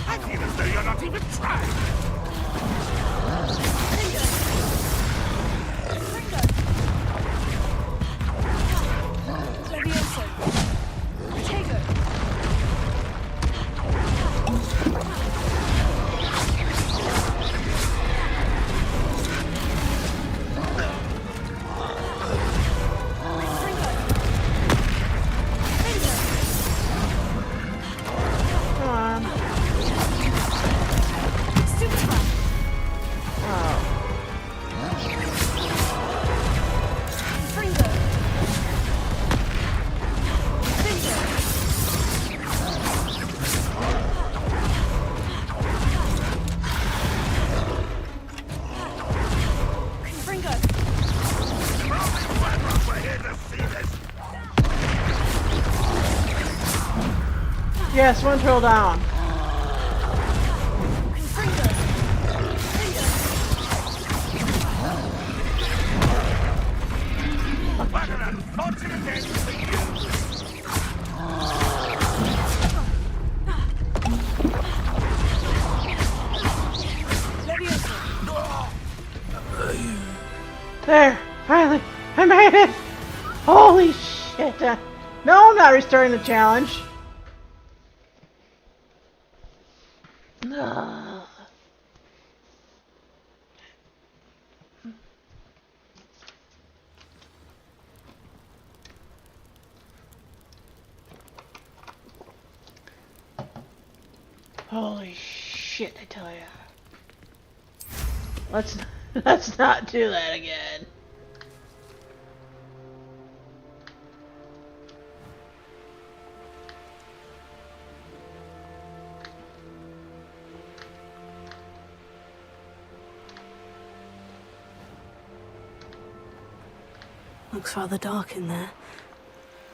I feel as though you're not even trying. Come on. Oh. We're here to see this. Yes, one troll down. What an unfortunate There! Finally! I made it! Holy shit! No, I'm not restarting the challenge! Ugh. Holy shit, I tell ya. Let's not do that again. Looks rather dark in there.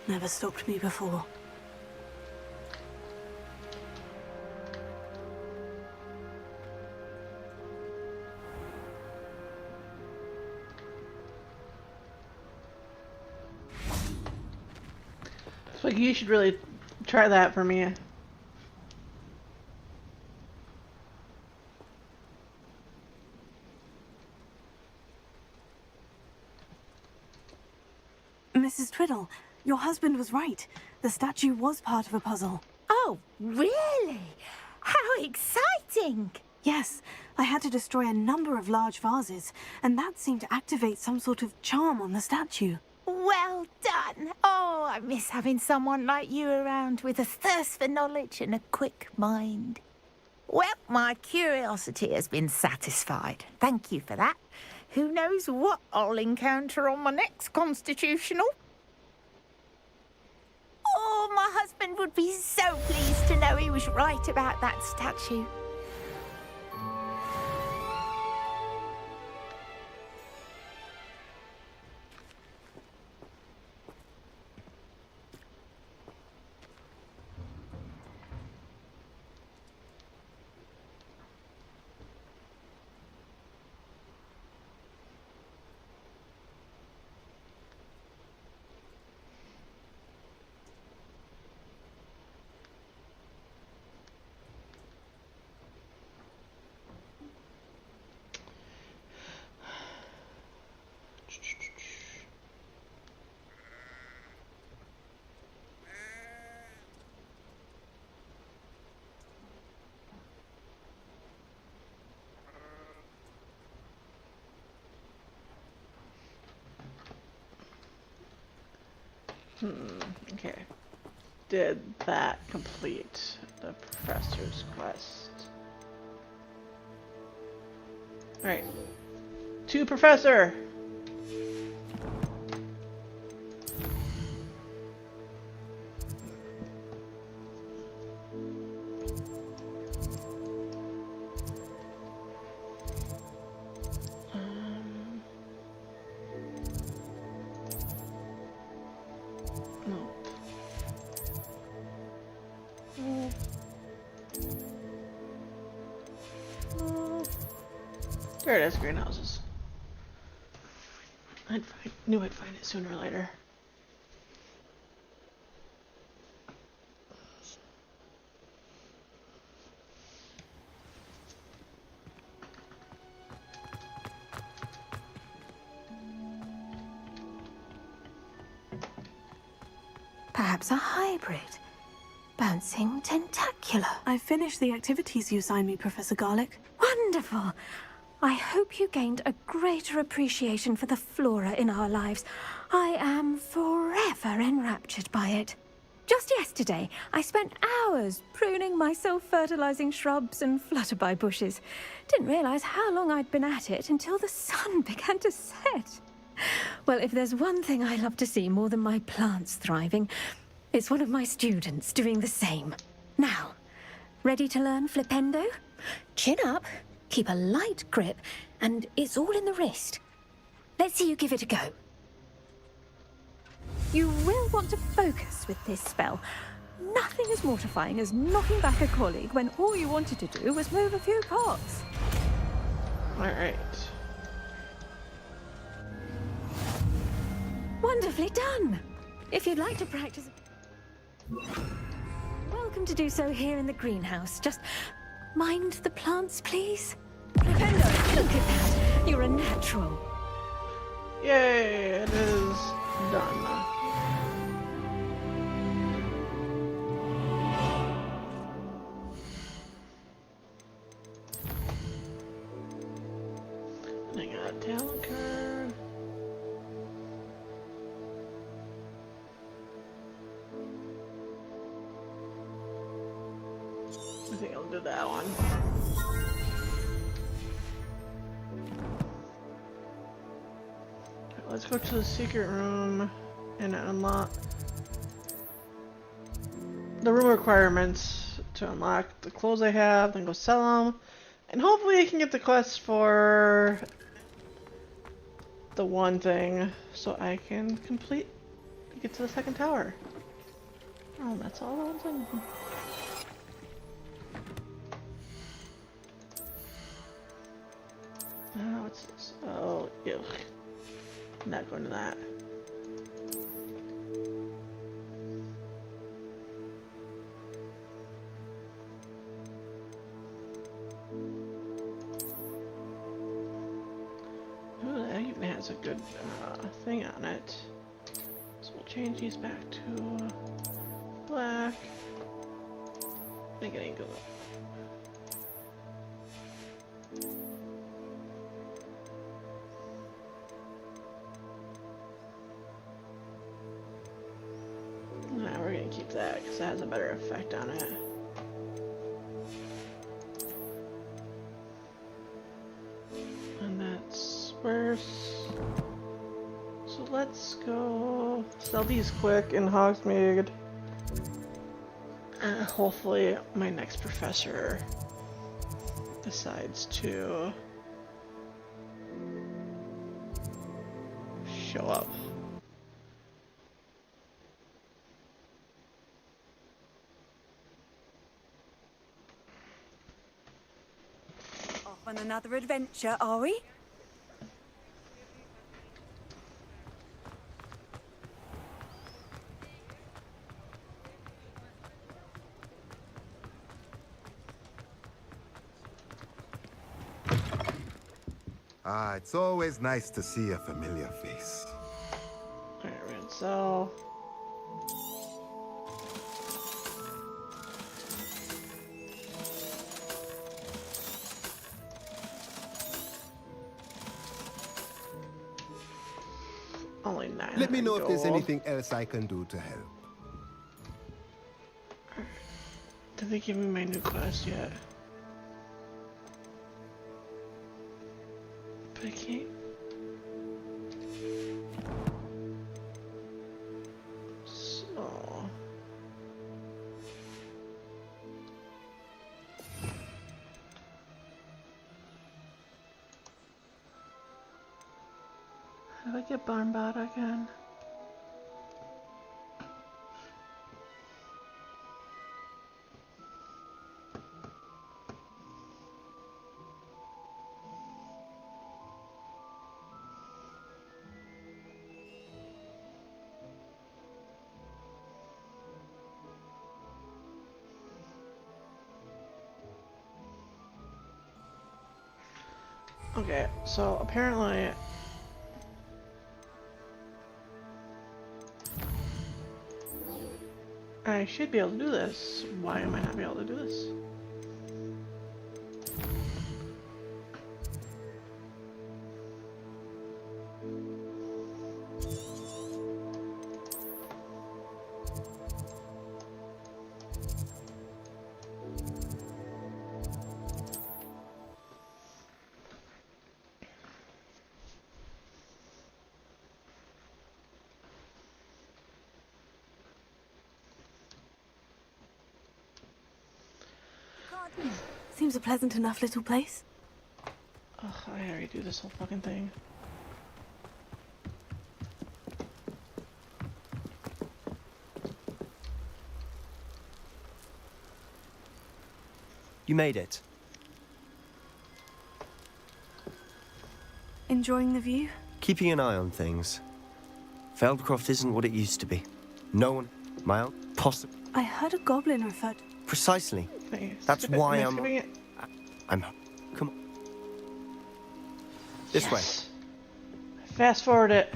Never stopped me before. So you should really try that for me. Mrs. Twiddle, your husband was right. The statue was part of a puzzle. Oh, really? How exciting! Yes, I had to destroy a number of large vases, and that seemed to activate some sort of charm on the statue. Well done! Oh, I miss having someone like you around with a thirst for knowledge and a quick mind. Well, my curiosity has been satisfied. Thank you for that. Who knows what I'll encounter on my next constitutional? Oh, my husband would be so pleased to know he was right about that statue. Okay. Did that complete the professor's quest? Alright. To Professor! There it is, greenhouses. Knew I'd find it sooner or later. Perhaps a hybrid. Bouncing tentacular. I finished the activities you assigned me, Professor Garlick. Wonderful! I hope you gained a greater appreciation for the flora in our lives. I am forever enraptured by it. Just yesterday, I spent hours pruning my self-fertilizing shrubs and flutterby bushes. Didn't realize how long I'd been at it until the sun began to set. Well, if there's one thing I love to see more than my plants thriving, it's one of my students doing the same. Now, ready to learn flipendo? Chin up, keep a light grip, and it's all in the wrist. Let's see you give it a go. You will want to focus with this spell. Nothing as mortifying as knocking back a colleague when all you wanted to do was move a few pots. Alright. Wonderfully done! If you'd like to practice... Welcome to do so here in the greenhouse. Just mind the plants, please. Flipendo, look at that! You're a natural. Yay, it is done. And I got a talent card. I think I'll do that one. Let's go to the secret room and unlock the room requirements to unlock the clothes I have, then go sell them, and hopefully I can get the quest for the one thing so I can get to the second tower. Oh, that's all the one thing. What's this? Oh, ew. I'm not going to that. Ooh, that even has a good thing on it. So we'll change these back to black. I think it ain't good. Nah, we're gonna keep that because that has a better effect on it. And that's worse. So let's go sell these quick in Hogsmeade. And hopefully my next professor decides to show up. Off on another adventure, are we? Ah, it's always nice to see a familiar face. Alright, we're gonna sell. Only 900 Let me know if there's gold. anything else I can do to help. Did they give me my new quest yet? But I can't. So. How do I get Barnbot again? Okay, so apparently I should be able to do this. Why am I not be able to do this? Seems a pleasant enough little place. Ugh, I already do this whole fucking thing. You made it. Enjoying the view? Keeping an eye on things. Feldcroft isn't what it used to be. No one, my aunt, possible. I heard a goblin referred. Precisely. Nice. That's Skip it. why Am I I'm. skipping it? I'm. Come on. This way. Yes. I fast forward it.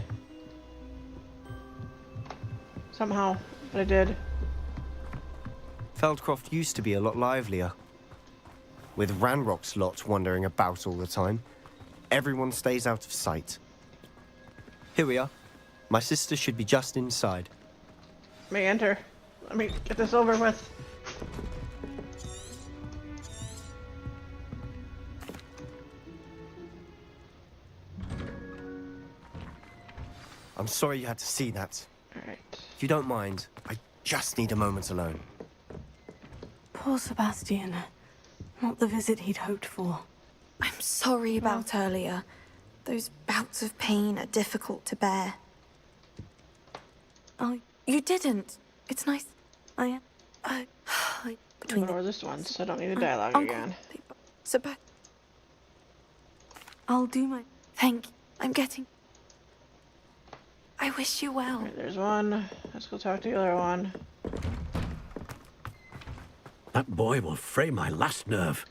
Somehow, but I did. Feldcroft used to be a lot livelier. With Ranrock's lot wandering about all the time, everyone stays out of sight. Here we are. My sister should be just inside. May enter. Let me get this over with. I'm sorry you had to see that. Alright. If you don't mind, I just need a moment alone. Poor Sebastian. Not the visit he'd hoped for. I'm sorry about earlier. Those bouts of pain are difficult to bear. Oh, you didn't. It's nice. Between the this one, so I don't need the dialogue again. I'll do my... Thank you. I'm getting... I wish you well. Right, there's one. Let's go talk to the other one. That boy will fray my last nerve.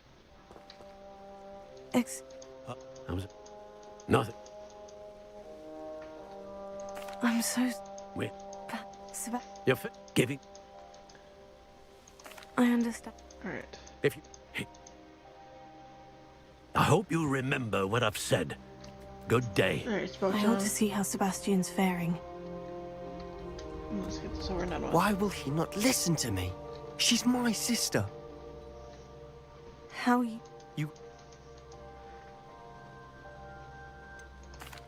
Nothing. I'm so... Wait. Seb... You're giving. I understand. Alright. If you... I hope you remember what I've said. Good day. Alright, I ought to see how Sebastian's faring. Let's get this over and done with. Why will he not listen to me? She's my sister. How you... You...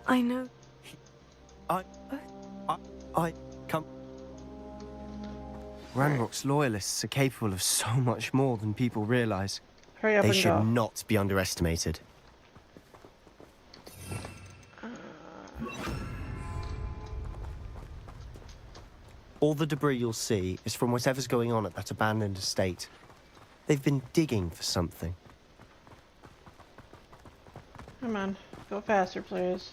I know. I come... Ranrock's loyalists are capable of so much more than people realize. Hurry up They and should go. not be underestimated. All the debris you'll see is from whatever's going on at that abandoned estate. They've been digging for something. Come on, go faster, please.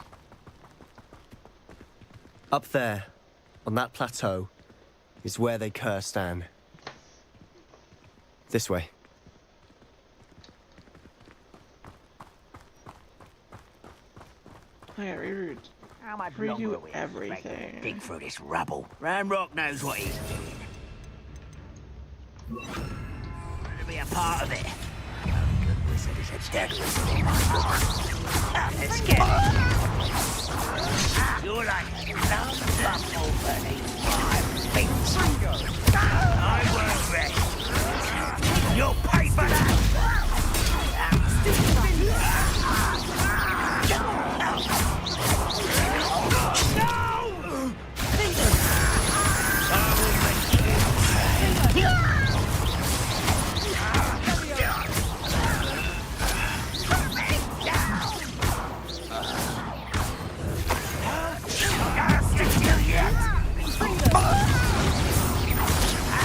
Up there, on that plateau, is where they cursed Anne. This way. I gotta reread. How much longer Redo are we everything. dig through this rubble? Ranrock knows what he's doing. To be a part of it. The wizard is a deadly thing. Let's get it. You're like a lump bubble beneath my feet. I won't rest. You'll pay for that.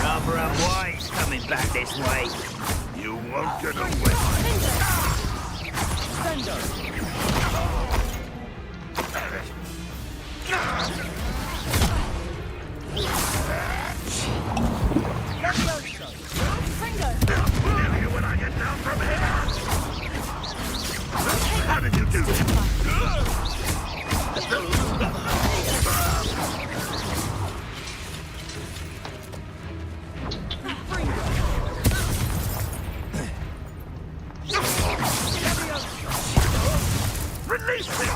Rather unwise coming back this way. You won't get away. When I get down from here. How did you do Release me!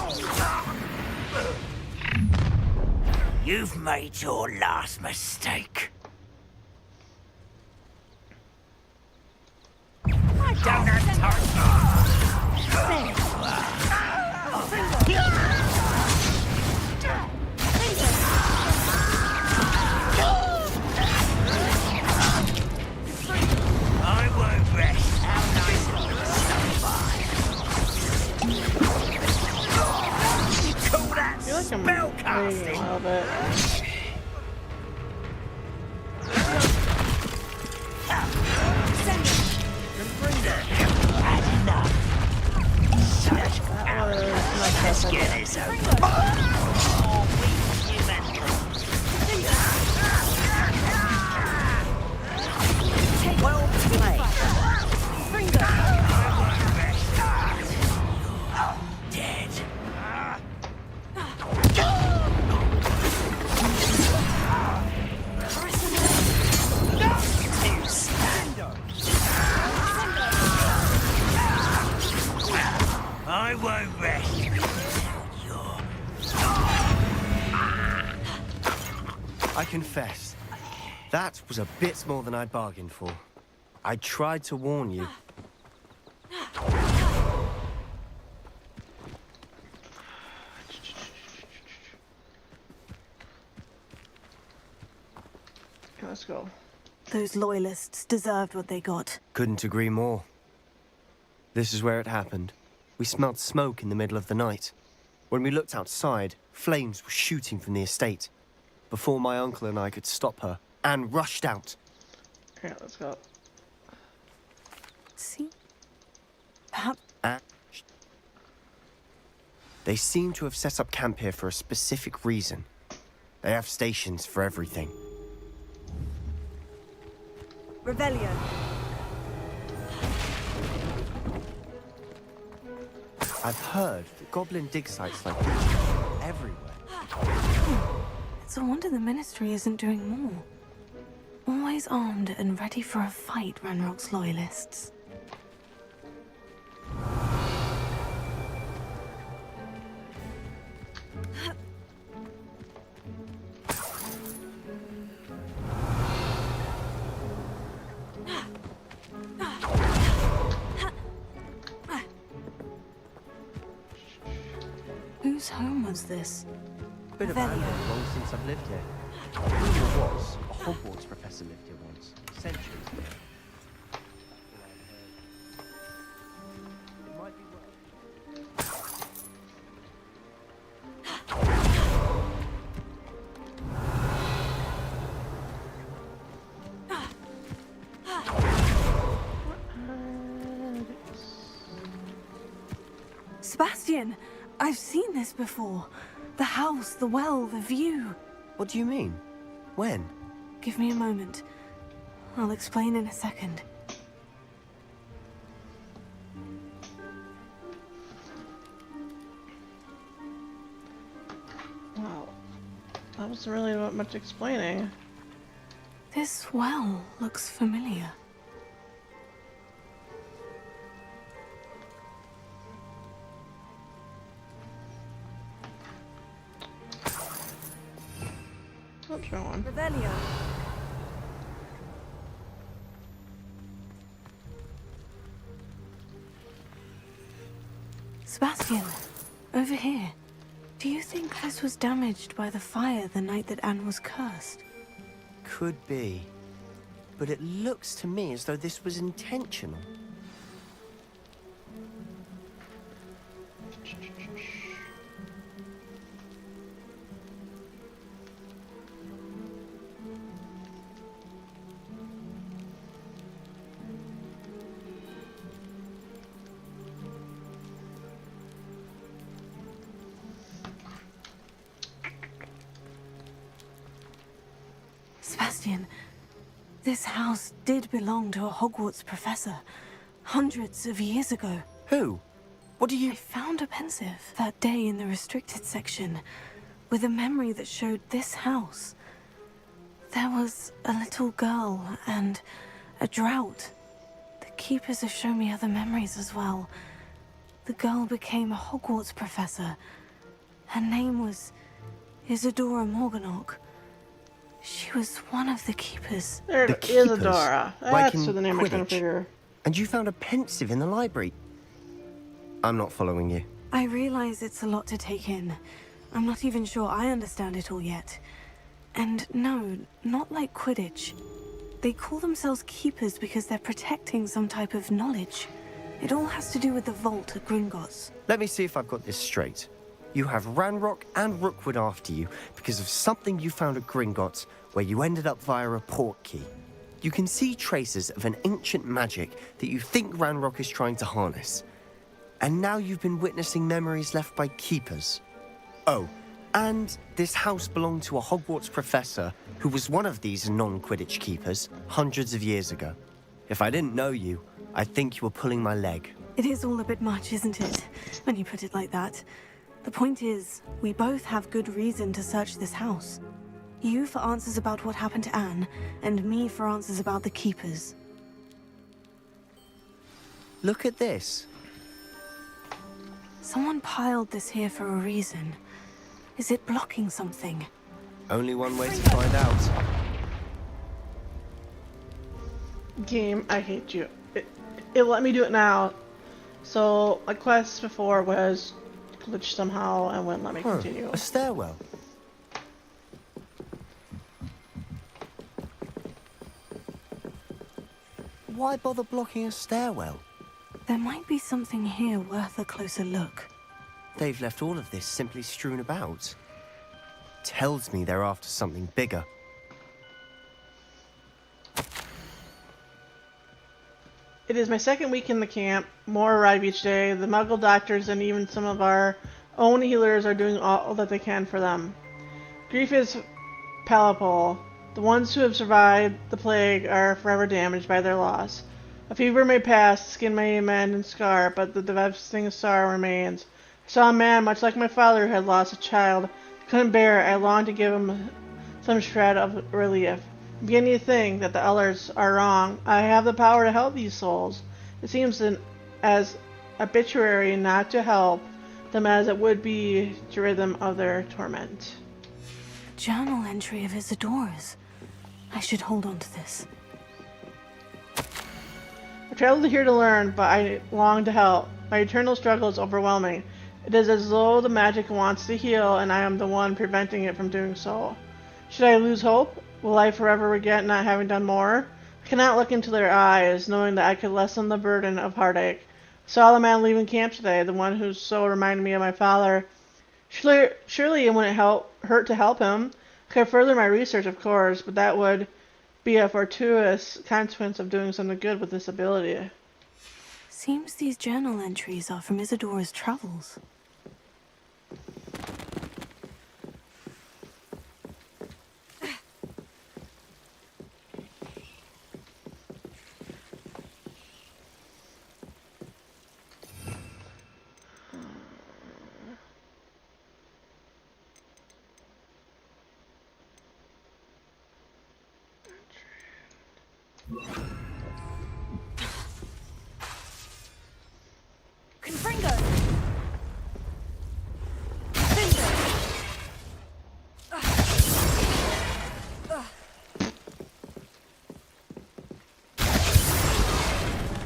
You've made your last mistake. I don't have I won't rest. How nice of you to stop by. You call that spell casting? A little bit. Let's get this over. Well played. Dead. I won't rest. I confess, that was a bit more than I bargained for. I tried to warn you. Let's go. Those loyalists deserved what they got. Couldn't agree more. This is where it happened. We smelled smoke in the middle of the night. When we looked outside, flames were shooting from the estate. Before my uncle and I could stop her, Anne rushed out. Okay, let's go. See? Perhaps... They seem to have set up camp here for a specific reason. They have stations for everything. Revelio. I've heard that goblin dig sites like this are everywhere. It's a wonder the Ministry isn't doing more. Always armed and ready for a fight, Ranrock's loyalists. Whose home was this? Bit of anger long since I've lived here. Rumor was a Hogwarts professor lived here once, centuries ago. It might be Sebastian! I've seen this before. The house, the well, the view. What do you mean? When? Give me a moment. I'll explain in a second. Wow. That wasn't really much explaining. This well looks familiar. What's wrong? Revelio. Sebastian, over here. Do you think this was damaged by the fire the night that Anne was cursed? Could be. But it looks to me as though this was intentional. Sebastian, this house did belong to a Hogwarts professor, hundreds of years ago. Who? What do you... I found a pensive that day in the restricted section, with a memory that showed this house. There was a little girl and a drought. The keepers have shown me other memories as well. The girl became a Hogwarts professor. Her name was Isadora Morganach. She was one of the keepers. There The it is, keepers, Isadora. like That's in the name I couldn't Quidditch. figure. And you found a pensive in the library. I'm not following you. I realize it's a lot to take in. I'm not even sure I understand it all yet. And no, not like Quidditch. They call themselves keepers because they're protecting some type of knowledge. It all has to do with the vault at Gringotts. Let me see if I've got this straight. You have Ranrock and Rookwood after you because of something you found at Gringotts where you ended up via a port key. You can see traces of an ancient magic that you think Ranrock is trying to harness. And now you've been witnessing memories left by keepers. Oh, and this house belonged to a Hogwarts professor who was one of these non-Quidditch keepers hundreds of years ago. If I didn't know you, I'd think you were pulling my leg. It is all a bit much, isn't it? When you put it like that. The point is, we both have good reason to search this house. You for answers about what happened to Anne, and me for answers about the keepers. Look at this. Someone piled this here for a reason. Is it blocking something? Only one way to find out. Game, I hate you. It let me do it now. So my quest before was glitched somehow and wouldn't let me continue. A stairwell. Why bother blocking a stairwell? There might be something here worth a closer look. They've left all of this simply strewn about. Tells me they're after something bigger. It is my second week in the camp. More arrive each day. The Muggle doctors and even some of our own healers are doing all that they can for them. Grief is palpable. The ones who have survived the plague are forever damaged by their loss. A fever may pass, skin may mend and scar, but the devastating sorrow remains. I saw a man much like my father who had lost a child. I couldn't bear it. I longed to give him some shred of relief. I'm beginning to think that the others are wrong. I have the power to help these souls. It seems as arbitrary not to help them as it would be to rid them of their torment. Journal entry of Isidora's. I should hold on to this. I traveled here to learn, but I long to help. My eternal struggle is overwhelming. It is as though the magic wants to heal, and I am the one preventing it from doing so. Should I lose hope? Will I forever regret not having done more? I cannot look into their eyes, knowing that I could lessen the burden of heartache. I saw the man leaving camp today, the one who so reminded me of my father. Surely it wouldn't hurt to help him. I could further my research, of course, but that would be a fortuitous consequence of doing something good with this ability. Seems these journal entries are from Isidora's travels.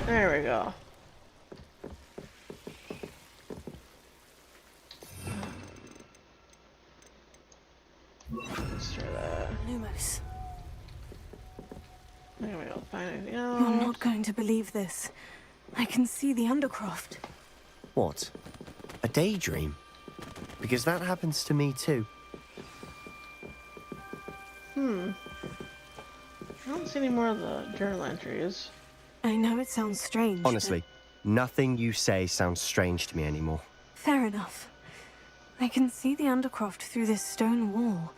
There we go. Let's try that. Lumos. There we go. Find anything else? You're not going to believe this. I can see the Undercroft. What? A daydream? Because that happens to me too. I don't see any more of the journal entries. I know it sounds strange. Honestly, nothing you say sounds strange to me anymore. Fair enough. I can see the Undercroft through this stone wall,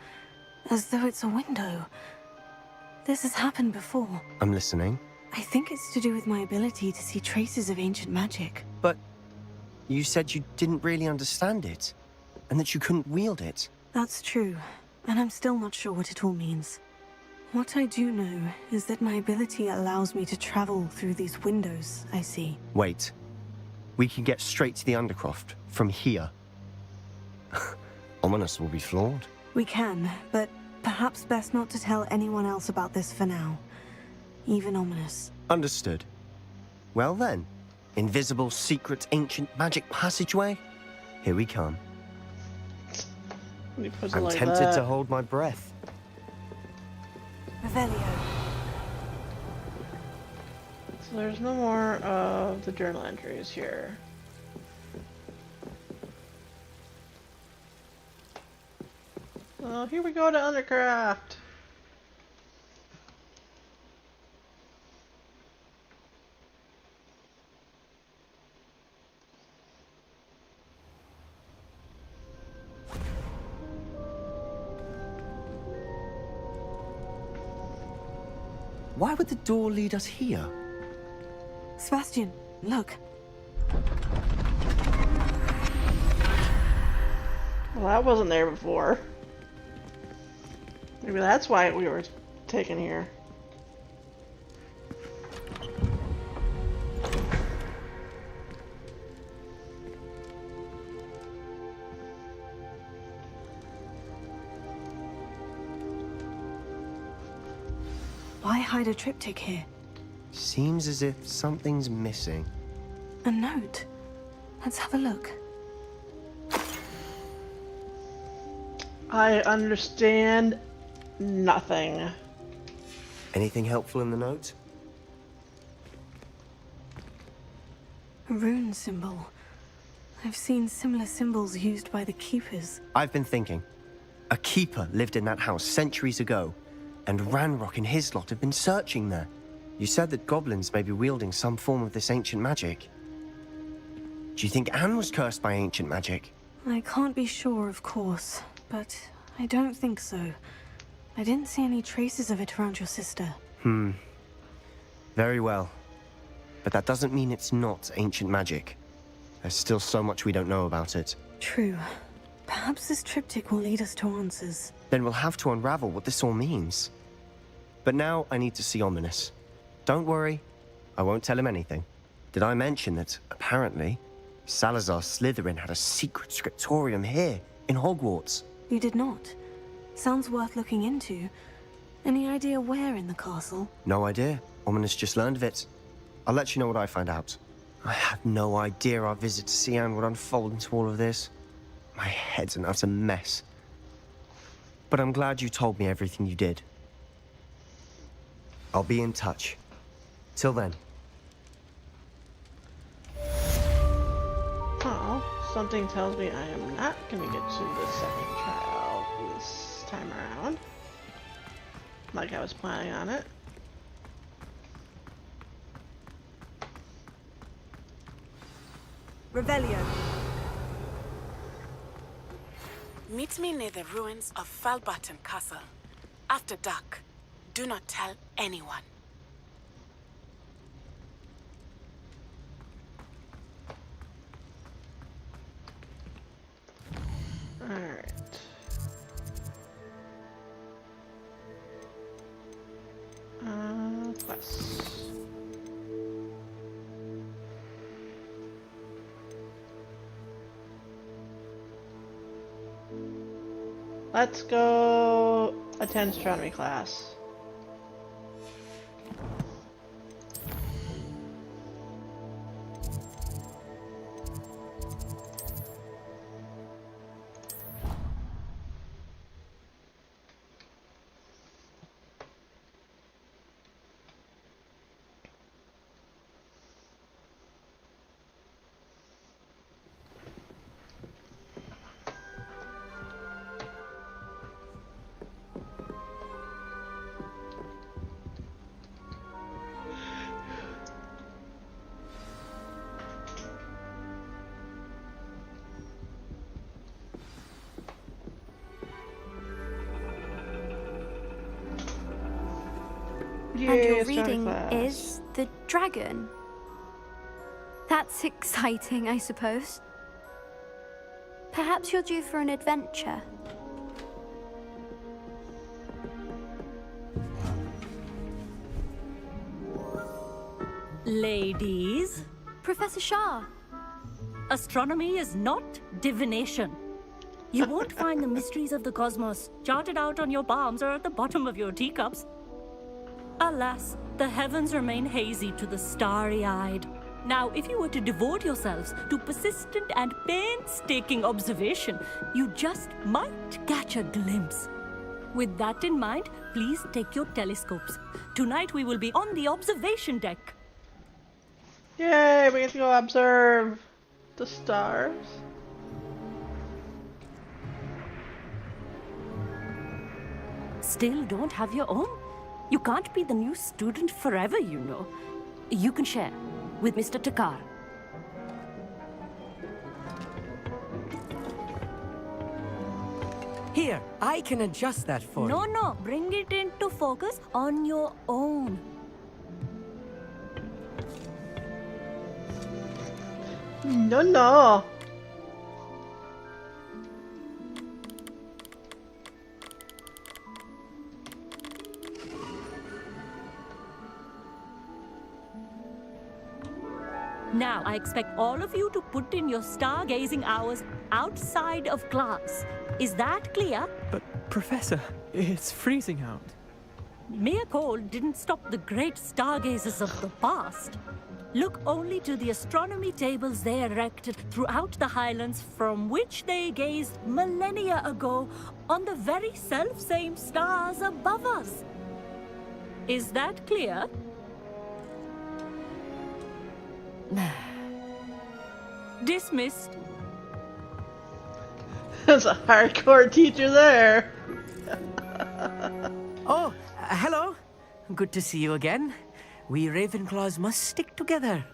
as though it's a window. This has happened before. I'm listening. I think it's to do with my ability to see traces of ancient magic. But you said you didn't really understand it, and that you couldn't wield it. That's true, and I'm still not sure what it all means. What I do know is that my ability allows me to travel through these windows I see. Wait. We can get straight to the Undercroft from here. Ominous will be flawed. We can, but perhaps best not to tell anyone else about this for now. Even Ominous. Understood. Well then, invisible, secret, ancient magic passageway? Here we come. I'm like tempted that. to hold my breath. Revelio. So there's no more of the journal entries here. Oh, here we go to Undercroft. Why would the door lead us here? Sebastian, look. Well, that wasn't there before. Maybe that's why we were taken here. Why hide a triptych here? Seems as if something's missing. A note. Let's have a look. I understand nothing. Anything helpful in the note? A rune symbol. I've seen similar symbols used by the keepers. I've been thinking. A keeper lived in that house centuries ago, and Ranrock and his lot have been searching there. You said that goblins may be wielding some form of this ancient magic. Do you think Anne was cursed by ancient magic? I can't be sure, of course, but I don't think so. I didn't see any traces of it around your sister. Very well. But that doesn't mean it's not ancient magic. There's still so much we don't know about it. True. Perhaps this triptych will lead us to answers. Then we'll have to unravel what this all means. But now I need to see Ominous. Don't worry, I won't tell him anything. Did I mention that, apparently, Salazar Slytherin had a secret scriptorium here, in Hogwarts? You did not. Sounds worth looking into. Any idea where in the castle? No idea. Ominous just learned of it. I'll let you know what I find out. I had no idea our visit to Cian would unfold into all of this. My head's an utter mess. But I'm glad you told me everything you did. I'll be in touch. Till then. Oh, something tells me I am not going to get to the second trial this time around. Like I was planning on it. Revelio. Meet me near the ruins of Falbaton Castle. After dark. Do not tell anyone. Alright. Quests. Let's go attend astronomy class. And your reading is The Dragon. That's exciting, I suppose. Perhaps you're due for an adventure. Ladies. Professor Shah. Astronomy is not divination. You won't find the mysteries of the cosmos charted out on your palms or at the bottom of your teacups. Alas, the heavens remain hazy to the starry-eyed. Now, if you were to devote yourselves to persistent and painstaking observation, you just might catch a glimpse. With that in mind, please take your telescopes. Tonight we will be on the observation deck. Yay, we get to go observe the stars. Still don't have your own? You can't be the new student forever, you know. You can share with Mr. Takar. Here, I can adjust that for you. No, bring it into focus on your own. No. Now, I expect all of you to put in your stargazing hours outside of class. Is that clear? But, Professor, it's freezing out. mere cold didn't stop the great stargazers of the past. Look only to the astronomy tables they erected throughout the Highlands from which they gazed millennia ago on the very self-same stars above us. Is that clear? Dismissed. That's a hardcore teacher there. Oh, hello. Good to see you again. We Ravenclaws must stick together.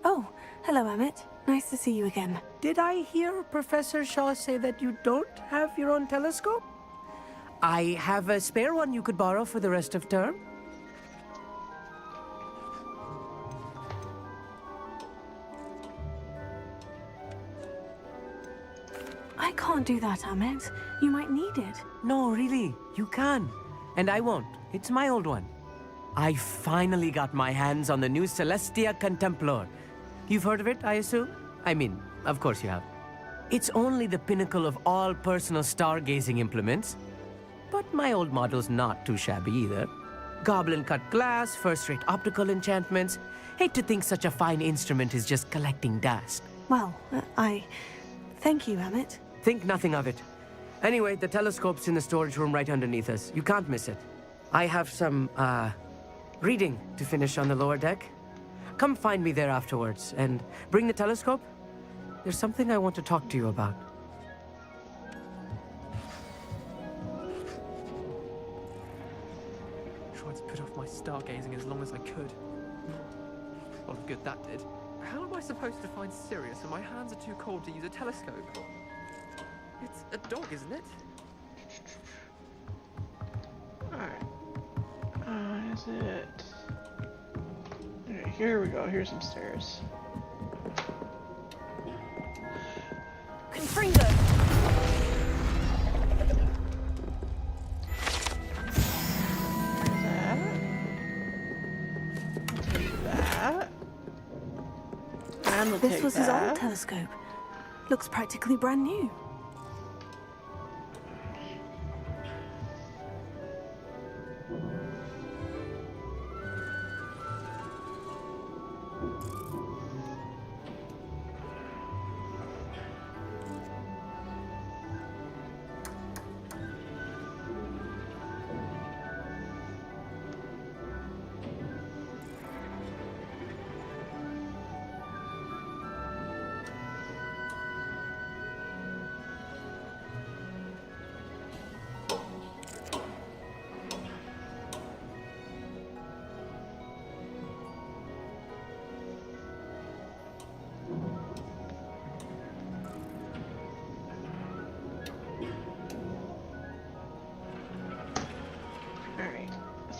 Oh, hello, Emmett. Nice to see you again. Did I hear Professor Shaw say that you don't have your own telescope? I have a spare one you could borrow for the rest of term. I can't do that, Emmett. You might need it. No, really, you can. And I won't. It's my old one. I finally got my hands on the new Celestia Contemplor. You've heard of it, I assume? I mean, of course you have. It's only the pinnacle of all personal stargazing implements. But my old model's not too shabby either. Goblin-cut glass, first-rate optical enchantments. Hate to think such a fine instrument is just collecting dust. Well, thank you, Emmett. Think nothing of it. Anyway, the telescope's in the storage room right underneath us. You can't miss it. I have some, reading to finish on the lower deck. Come find me there afterwards, and bring the telescope. There's something I want to talk to you about. Tried to put off my stargazing as long as I could. A lot of good that did. How am I supposed to find Sirius when my hands are too cold to use a telescope? It's a dog, isn't it? Alright. Is it? Alright, here we go. Here's some stairs. Confringo! That. And we'll This take was his that. old telescope. Looks practically brand new.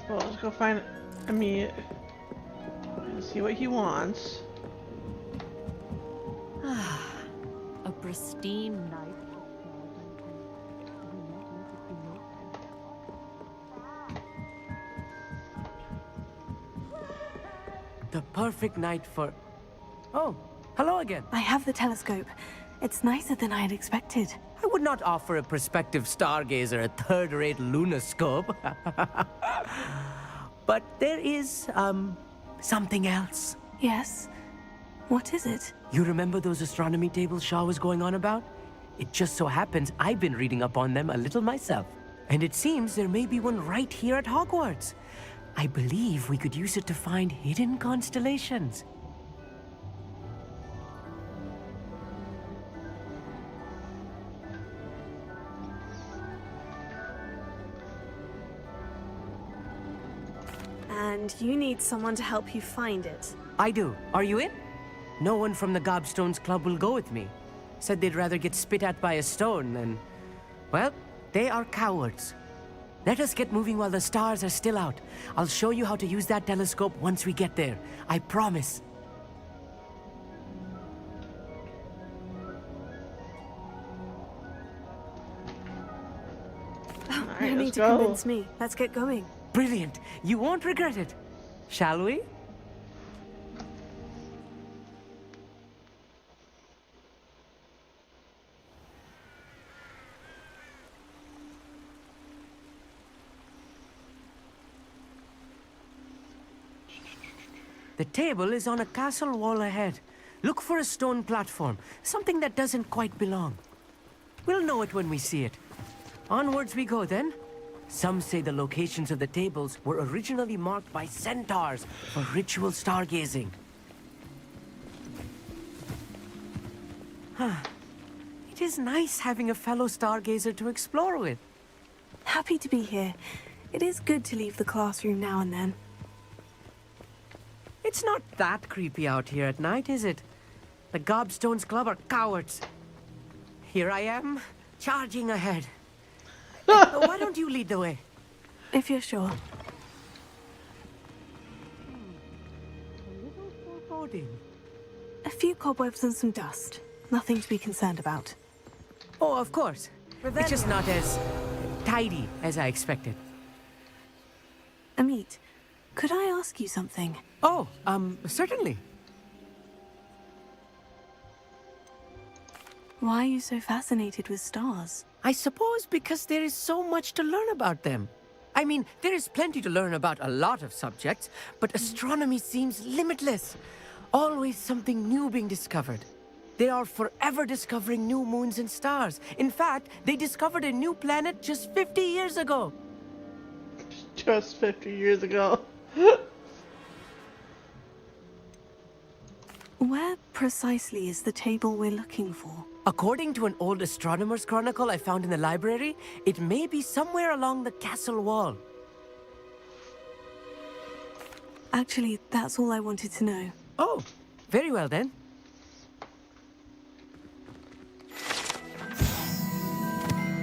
Well, let's go find Amit and see what he wants. A pristine night. The perfect night for... Oh, hello again. I have the telescope. It's nicer than I had expected. I would not offer a prospective stargazer a third-rate lunoscope. But there is, something else. Yes? What is it? You remember those astronomy tables Shaw was going on about? It just so happens I've been reading up on them a little myself. And it seems there may be one right here at Hogwarts. I believe we could use it to find hidden constellations. And you need someone to help you find it. I do. Are you in? No one from the Gobstones Club will go with me. Said they'd rather get spit at by a stone than... Well, they are cowards. Let us get moving while the stars are still out. I'll show you how to use that telescope once we get there. I promise. No need to convince me. Let's get going. Brilliant. You won't regret it. Shall we? The table is on a castle wall ahead. Look for a stone platform, something that doesn't quite belong. We'll know it when we see it. Onwards we go then. Some say the locations of the tables were originally marked by centaurs for ritual stargazing. Huh. It is nice having a fellow stargazer to explore with. Happy to be here. It is good to leave the classroom now and then. It's not that creepy out here at night, is it? The Gobstones Club are cowards. Here I am, charging ahead. Why don't you lead the way? If you're sure. A few cobwebs and some dust. Nothing to be concerned about. Oh, of course. It's just not as tidy as I expected. Amit, could I ask you something? Oh, certainly. Why are you so fascinated with stars? I suppose because there is so much to learn about them. I mean, there is plenty to learn about a lot of subjects, but astronomy seems limitless. Always something new being discovered. They are forever discovering new moons and stars. In fact, they discovered a new planet just 50 years ago. Just 50 years ago. Where precisely is the table we're looking for? According to an old astronomer's chronicle I found in the library, it may be somewhere along the castle wall. Actually, that's all I wanted to know. Oh, very well then.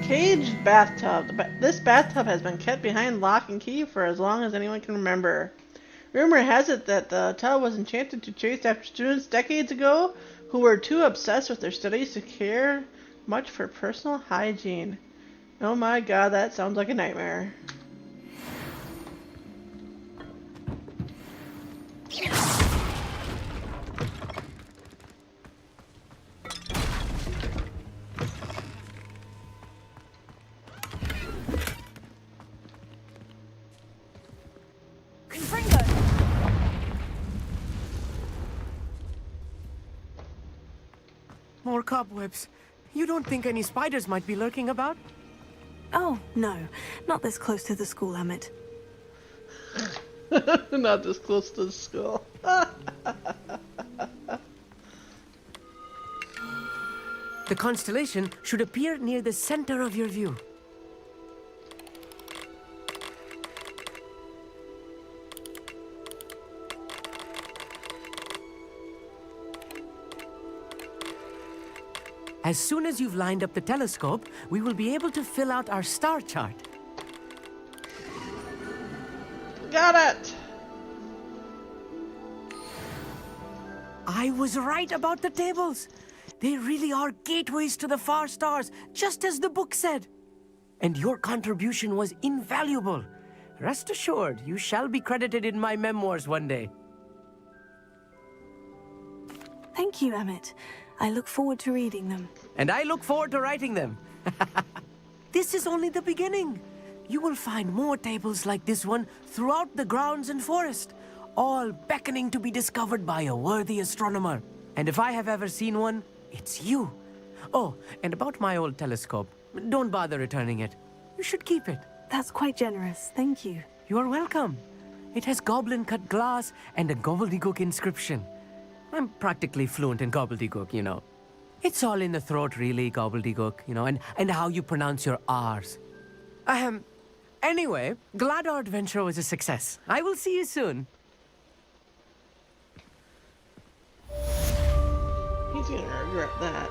Caged bathtub. This bathtub has been kept behind lock and key for as long as anyone can remember. Rumor has it that the tub was enchanted to chase after students decades ago who were too obsessed with their studies to care much for personal hygiene. Oh my god, that sounds like a nightmare. More cobwebs. You don't think any spiders might be lurking about? Oh, no. Not this close to the school, Amit. Not this close to the school. The constellation should appear near the center of your view. As soon as you've lined up the telescope, we will be able to fill out our star chart. Got it! I was right about the tables. They really are gateways to the far stars, just as the book said. And your contribution was invaluable. Rest assured, you shall be credited in my memoirs one day. Thank you, Amit. I look forward to reading them. And I look forward to writing them. This is only the beginning. You will find more tables like this one throughout the grounds and forest, all beckoning to be discovered by a worthy astronomer. And if I have ever seen one, it's you. Oh, and about my old telescope, don't bother returning it. You should keep it. That's quite generous. Thank you. You are welcome. It has goblin-cut glass and a gobbledygook inscription. I'm practically fluent in gobbledygook, you know. It's all in the throat, really, gobbledygook, you know, and how you pronounce your R's. Anyway, glad our adventure was a success. I will see you soon. He's gonna regret that.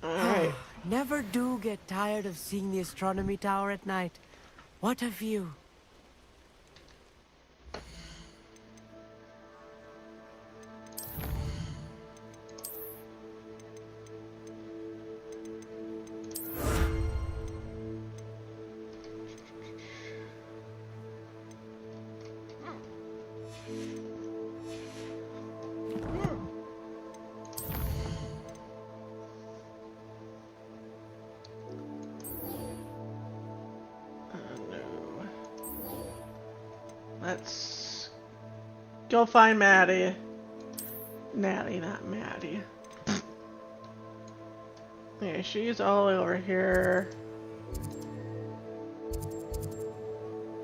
Alright. Never do get tired of seeing the astronomy tower at night. What a view. Let's go find Maddie. Natty, not Maddie. Yeah, she's all over here.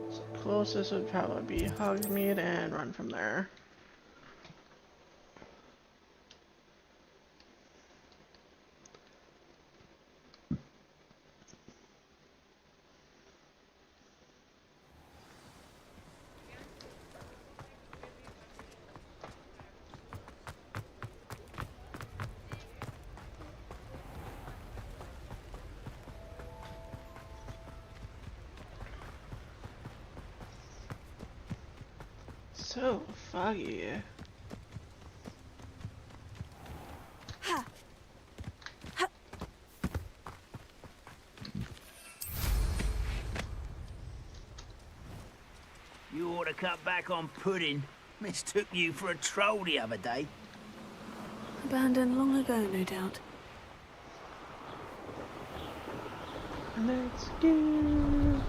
So closest would probably be Hogsmeade and run from there. So foggy. You ought to cut back on pudding. Mistook you for a troll the other day. Abandoned long ago, no doubt. Let's go.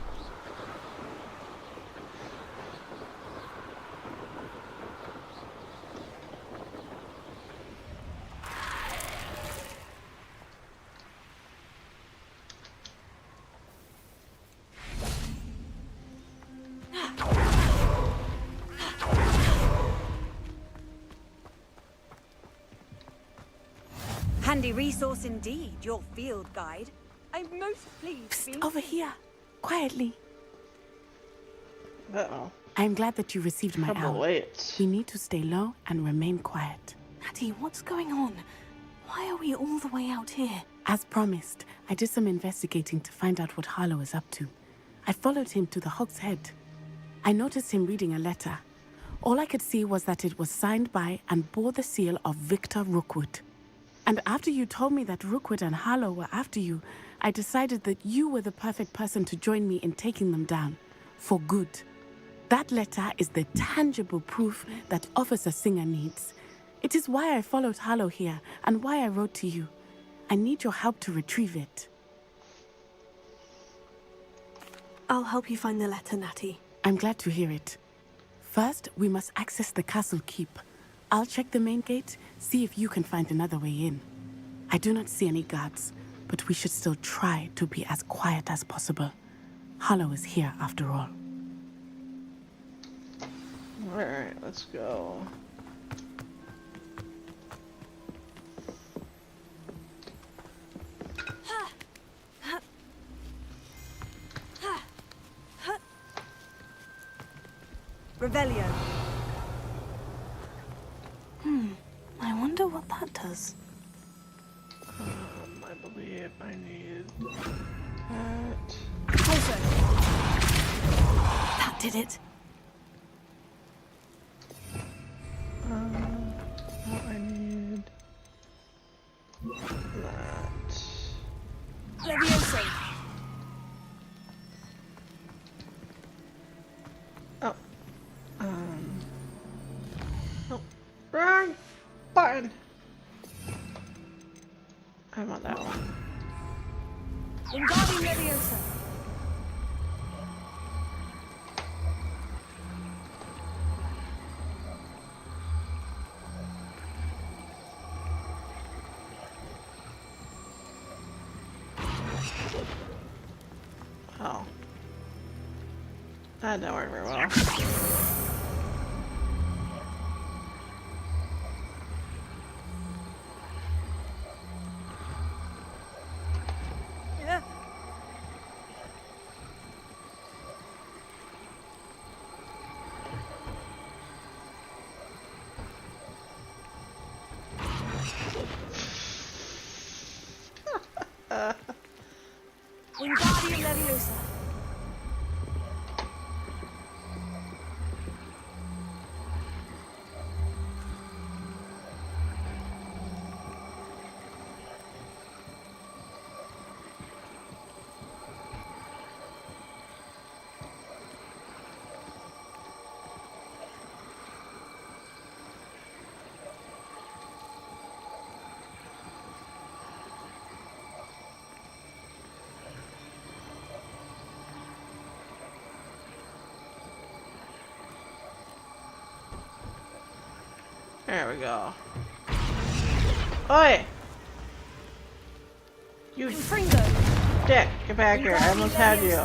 Handy resource indeed, your field guide. I'm most pleased. Psst, over here, quietly. Uh-oh. I'm glad that you received my Trouble owl. waits. We need to stay low and remain quiet. Natty, what's going on? Why are we all the way out here? As promised, I did some investigating to find out what Harlow is up to. I followed him to the Hog's Head. I noticed him reading a letter. All I could see was that it was signed by and bore the seal of Victor Rookwood. And after you told me that Rookwood and Harlow were after you, I decided that you were the perfect person to join me in taking them down. For good. That letter is the tangible proof that Officer Singer needs. It is why I followed Harlow here and why I wrote to you. I need your help to retrieve it. I'll help you find the letter, Natty. I'm glad to hear it. First, we must access the castle keep. I'll check the main gate, see if you can find another way in. I do not see any guards, but we should still try to be as quiet as possible. Harlow is here after all. Alright, let's go. Revelio. I wonder what that does. I believe I need that. That did it. I need that. Leviosa. Oh. Oh. Wrong button. I want that one. Wingardium Leviosa. Oh. That didn't work very well. Yeah. Wingardium Leviosa. There we go. Oi! You dick, get back here. I almost had you.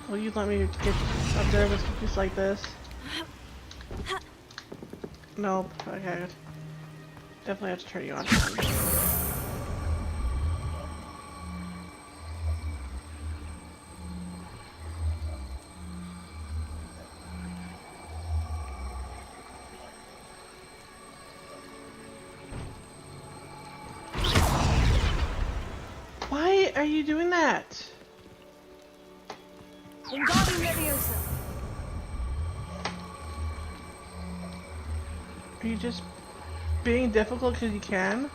Will you let me get up there with just like this? Nope. Okay. Definitely have to turn you on. Why are you doing that? Are you just being difficult because you can?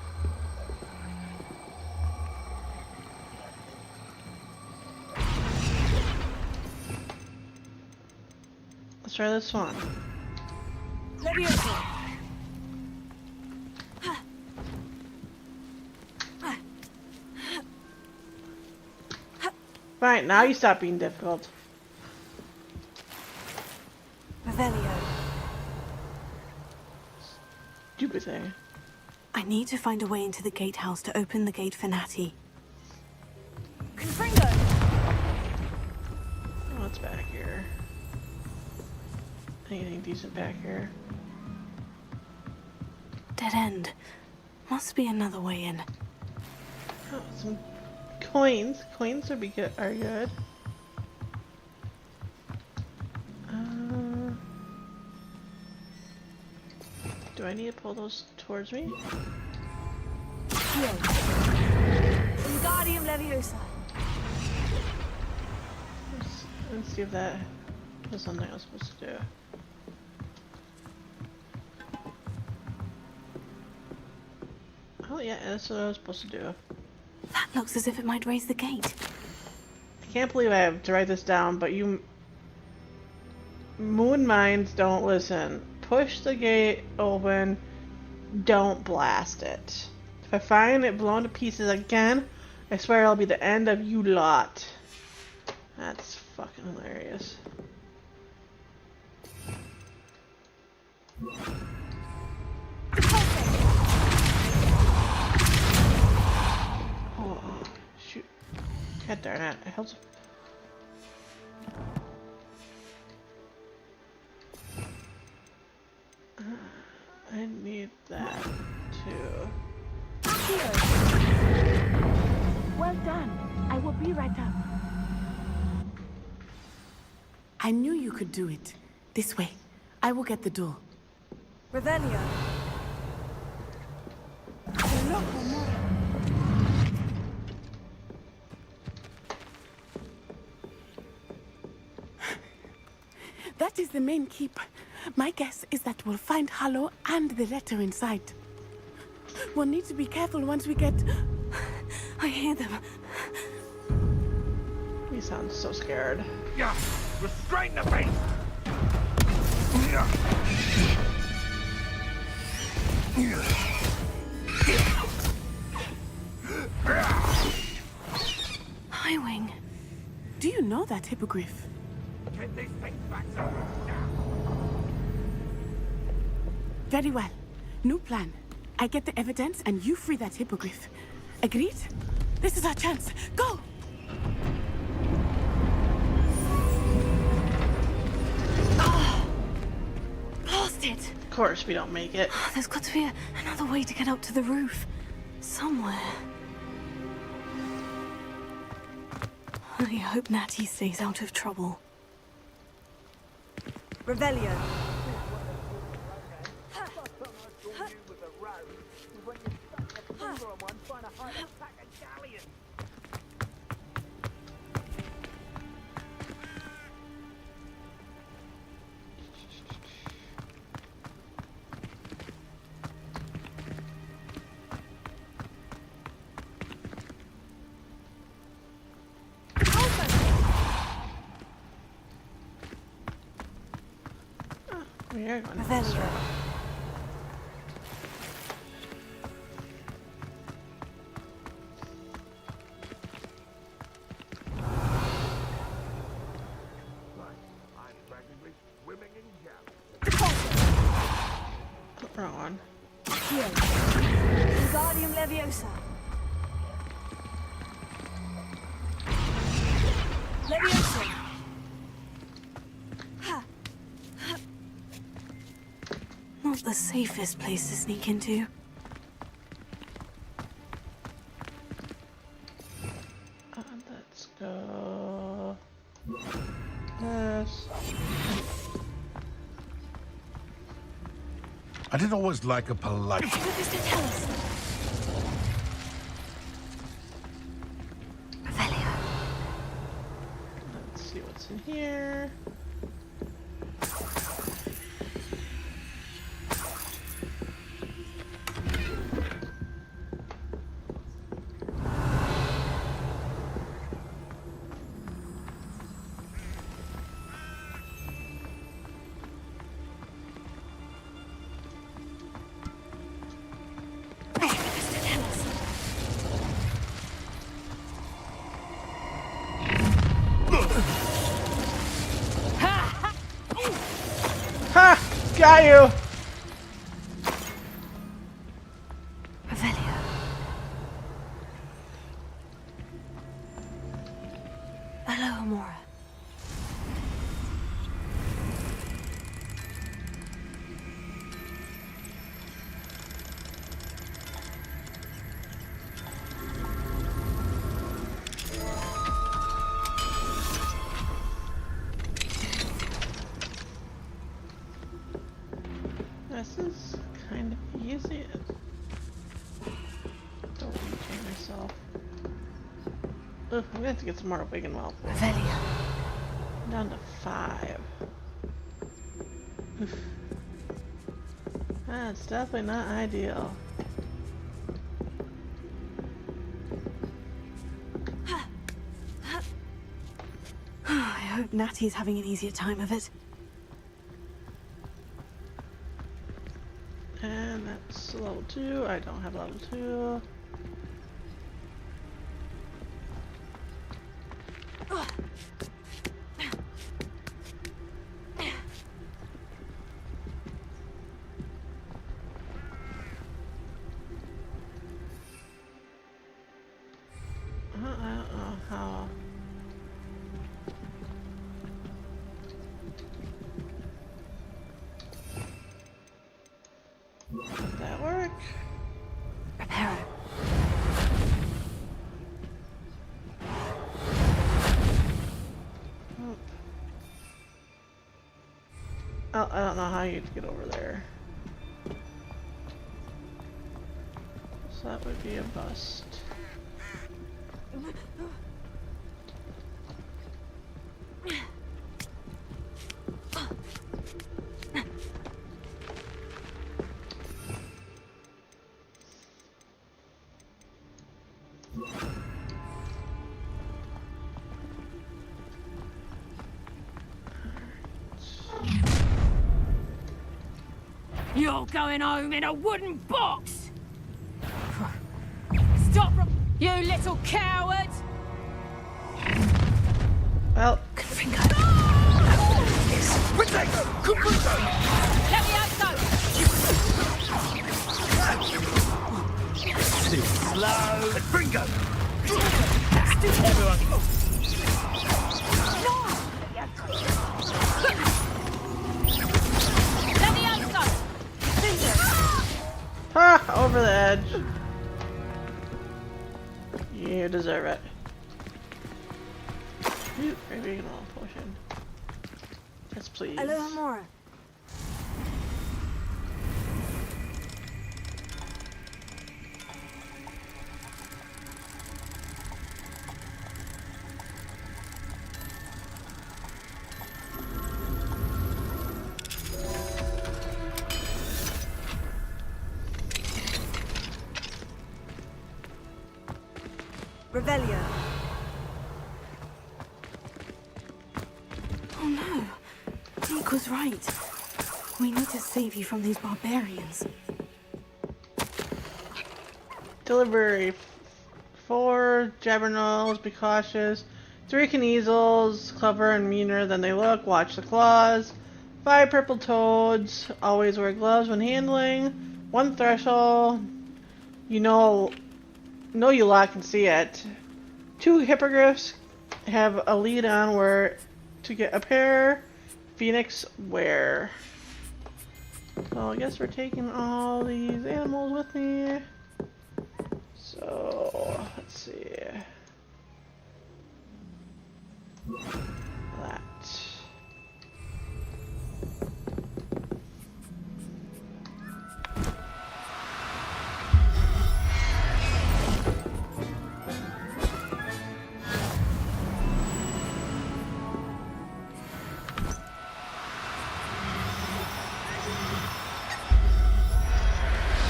Let's try this one. Right, now you stop being difficult. Revelio. Stupid thing. I need to find a way into the gatehouse to open the gate for Natty. What's back here? Anything decent back here? Dead end. Must be another way in. Oh, some coins. Coins would be good. Are good. Do I need to pull those towards me? Wingardium Leviosa. Let's see if that was something I was supposed to do. Oh yeah, that's what I was supposed to do. That looks as if it might raise the gate. I can't believe I have to write this down, but you moon minds don't listen. Push the gate open, don't blast it. If I find it blown to pieces again, I swear it'll be the end of you lot. That's fucking hilarious. Oh, shoot. God darn it. I held I need that too. Well done. I will be right up. I knew you could do it. This way. I will get the door. Revelio. That is the main keep. My guess is that we'll find Hollow and the letter inside. We'll need to be careful once we get... I hear them. You sound so scared. Yeah, restrain the beast! Highwing. Do you know that hippogriff? Get these things back to now! Very well. New plan. I get the evidence and you free that hippogriff. Agreed? This is our chance. Go! Blasted! Of course we don't make it. There's got to be another way to get up to the roof. Somewhere. I hope Natty stays out of trouble. Revelio. We are going Revelio. Leviosa. Leviosa. Not the safest place to sneak into. Let's go. Yes. I did always like a polite... Mr. Tellus. Let's see what's in here. Ha! Got you! Revelio. Hello, Amora. This is kind of easy. Don't change myself. Ugh, I'm gonna have to get some more big and well. Down to 5. Oof. That's definitely not ideal. I hope Natty's having an easier time of it. And that's level 2. I don't have level 2. I don't know how. Did that work? Prepare it. Oh, I don't know how you'd get over there. So that would be a bust. You're going home in a wooden box! Stop, you little coward! Well, Let me out, though! Slow. Bingo. Let me out, though! ha! Over the edge. You deserve it. Ooh, maybe you can roll a potion. Yes, please. Hello, Amora. Revelio. Oh no. Nick was right. We need to save you from these barbarians. Delivery. 4 Jabberknolls, be cautious. 3 Kneasels, clever and meaner than they look, watch the claws. 5 purple toads, always wear gloves when handling. 1 Threshold, You know you lot can see it. 2 hippogriffs have a lead on where to get a pair. Phoenix where. So I guess we're taking all these animals with me. So let's see. That.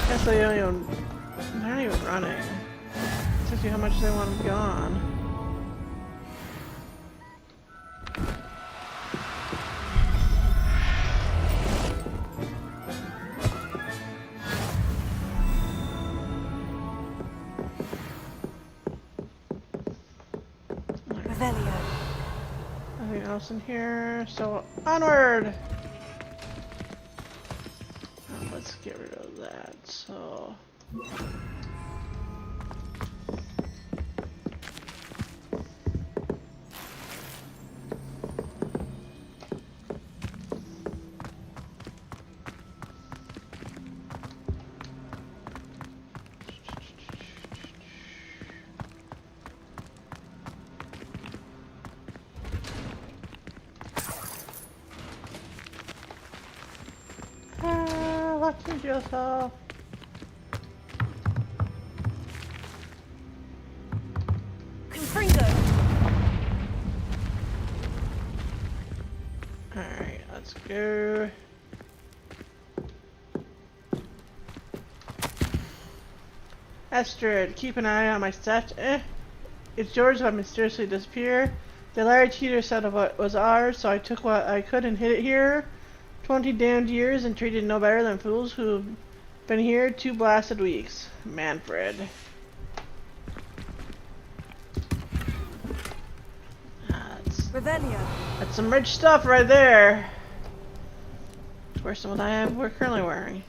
Guess they're not even running. It tells you how much they want them gone. Revelio. Nothing else in here, so onward! Let's get rid of that, so... Watch yourself. Confringo. Alright, let's go. Astrid, keep an eye on my stuff. It's yours but mysteriously disappear. The Larry cheater said of what was ours, so I took what I could and hid it here. 20 damned years and treated no better than fools who've been here 2 blasted weeks. Manfred. Revelio. That's some rich stuff right there. It's worse than what we're currently wearing.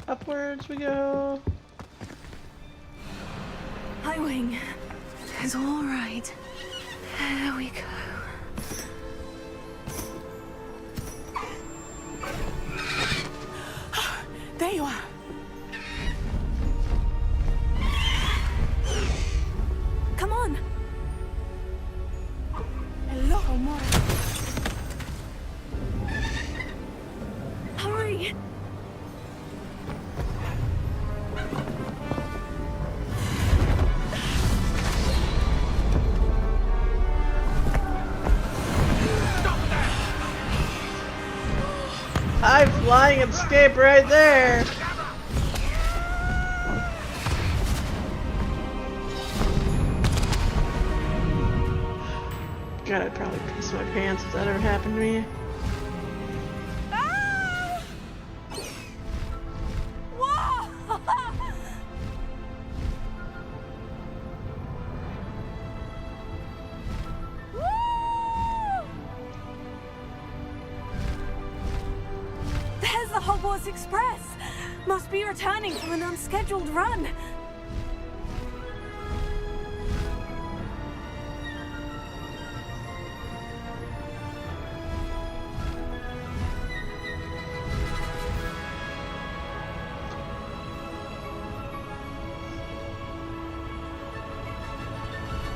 Upwards we go. Highwing is all right. There we go. There you are. Come on. Hello, amore. Hurry. High flying escape right there. God, I'd probably piss my pants if that ever happened to me. There's the Hogwarts Express. Must be returning from an unscheduled run.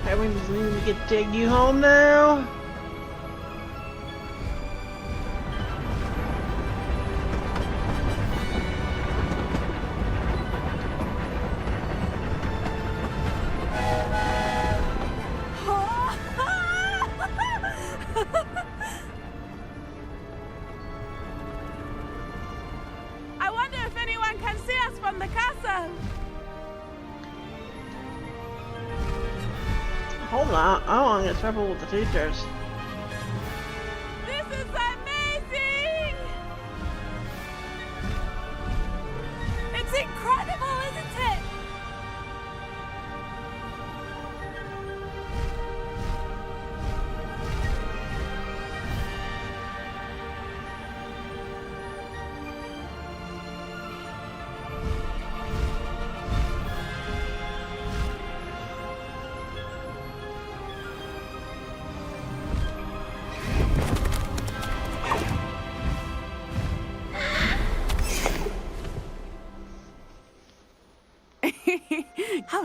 Having to leave to get take you home now. I wonder if anyone can see us from the castle. Hold on, I want to get trouble with the teachers. This is amazing! It's incredible, isn't it?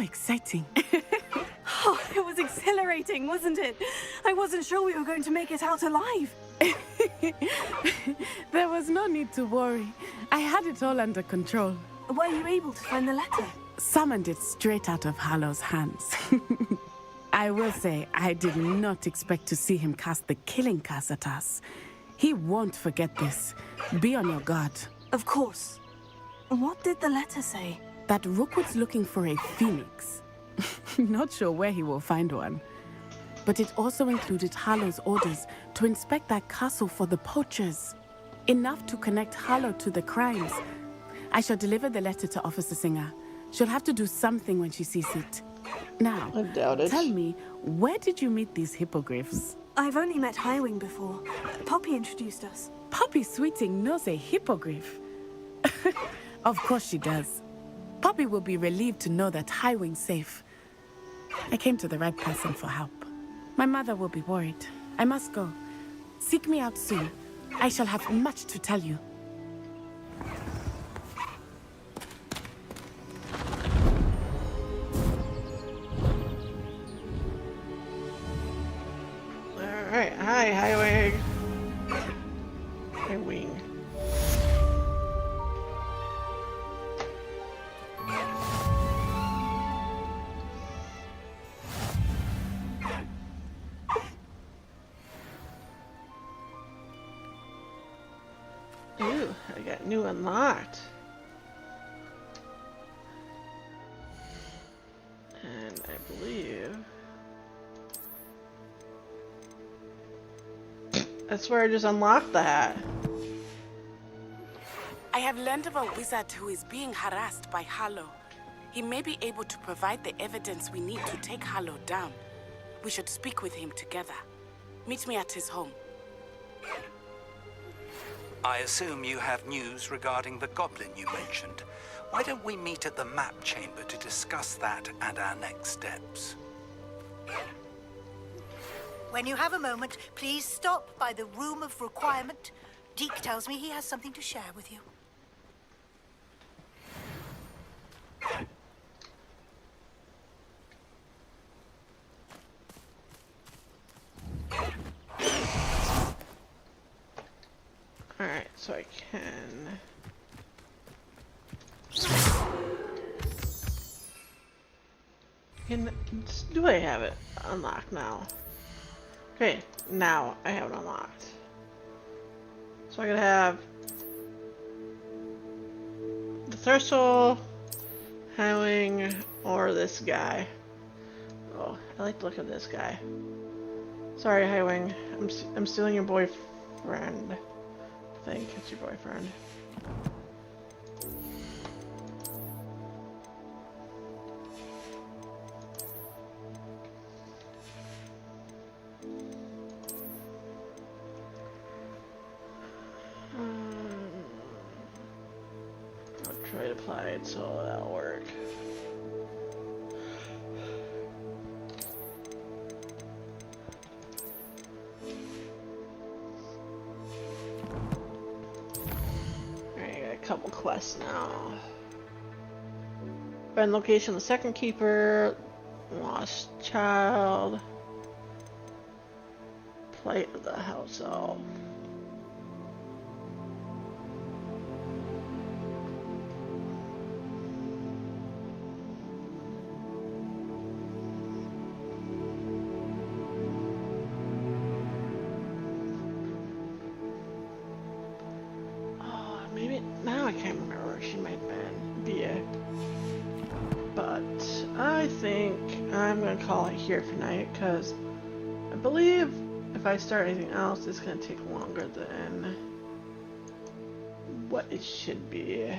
exciting. Oh, it was exhilarating, wasn't it? I wasn't sure we were going to make it out alive. There was no need to worry. I had it all under control. Were you able to find the letter? Summoned it straight out of Harlow's hands. I will say, I did not expect to see him cast the killing curse at us. He won't forget this. Be on your guard. Of course. What did the letter say? That Rookwood's looking for a phoenix. Not sure where he will find one. But it also included Harlow's orders to inspect that castle for the poachers. Enough to connect Harlow to the crimes. I shall deliver the letter to Officer Singer. She'll have to do something when she sees it. Now, I doubt it. Tell me, where did you meet these hippogriffs? I've only met Highwing before. Poppy introduced us. Poppy Sweeting knows a hippogriff. Of course she does. Poppy will be relieved to know that Highwing's safe. I came to the right person for help. My mother will be worried. I must go. Seek me out soon. I shall have much to tell you. Alright, hi, Highwing. Highwing. Ooh, I got new unlocked. And I believe that's where I just unlocked that. I have learned of a wizard who is being harassed by Harlow. He may be able to provide the evidence we need to take Harlow down. We should speak with him together. Meet me at his home. I assume you have news regarding the goblin you mentioned. Why don't we meet at the map chamber to discuss that and our next steps? When you have a moment, please stop by the Room of Requirement. Deke tells me he has something to share with you. Alright, so I can... Do I have it unlocked now? Okay, now I have it unlocked. So I could have the Thursul, Highwing, or this guy. Oh, I like the look of this guy. Sorry, Highwing. I'm stealing your boyfriend. I think it's your boyfriend. I'll try to apply it so that'll work. Couple quests now. Find location of the second keeper, lost child, plight of the house elf. Now I can't remember where she might be at. But I think I'm going to call it here for tonight, because I believe if I start anything else, it's going to take longer than what it should be.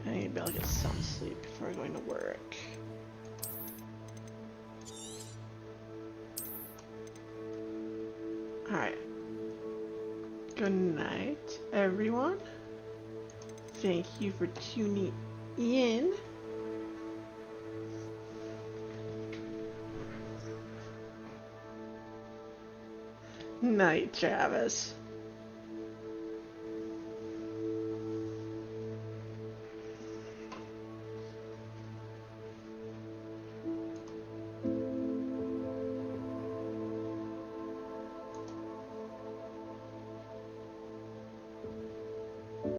I need to be able to get some sleep before going to work. Alright. Good night, everyone. Thank you for tuning in. Night, Travis.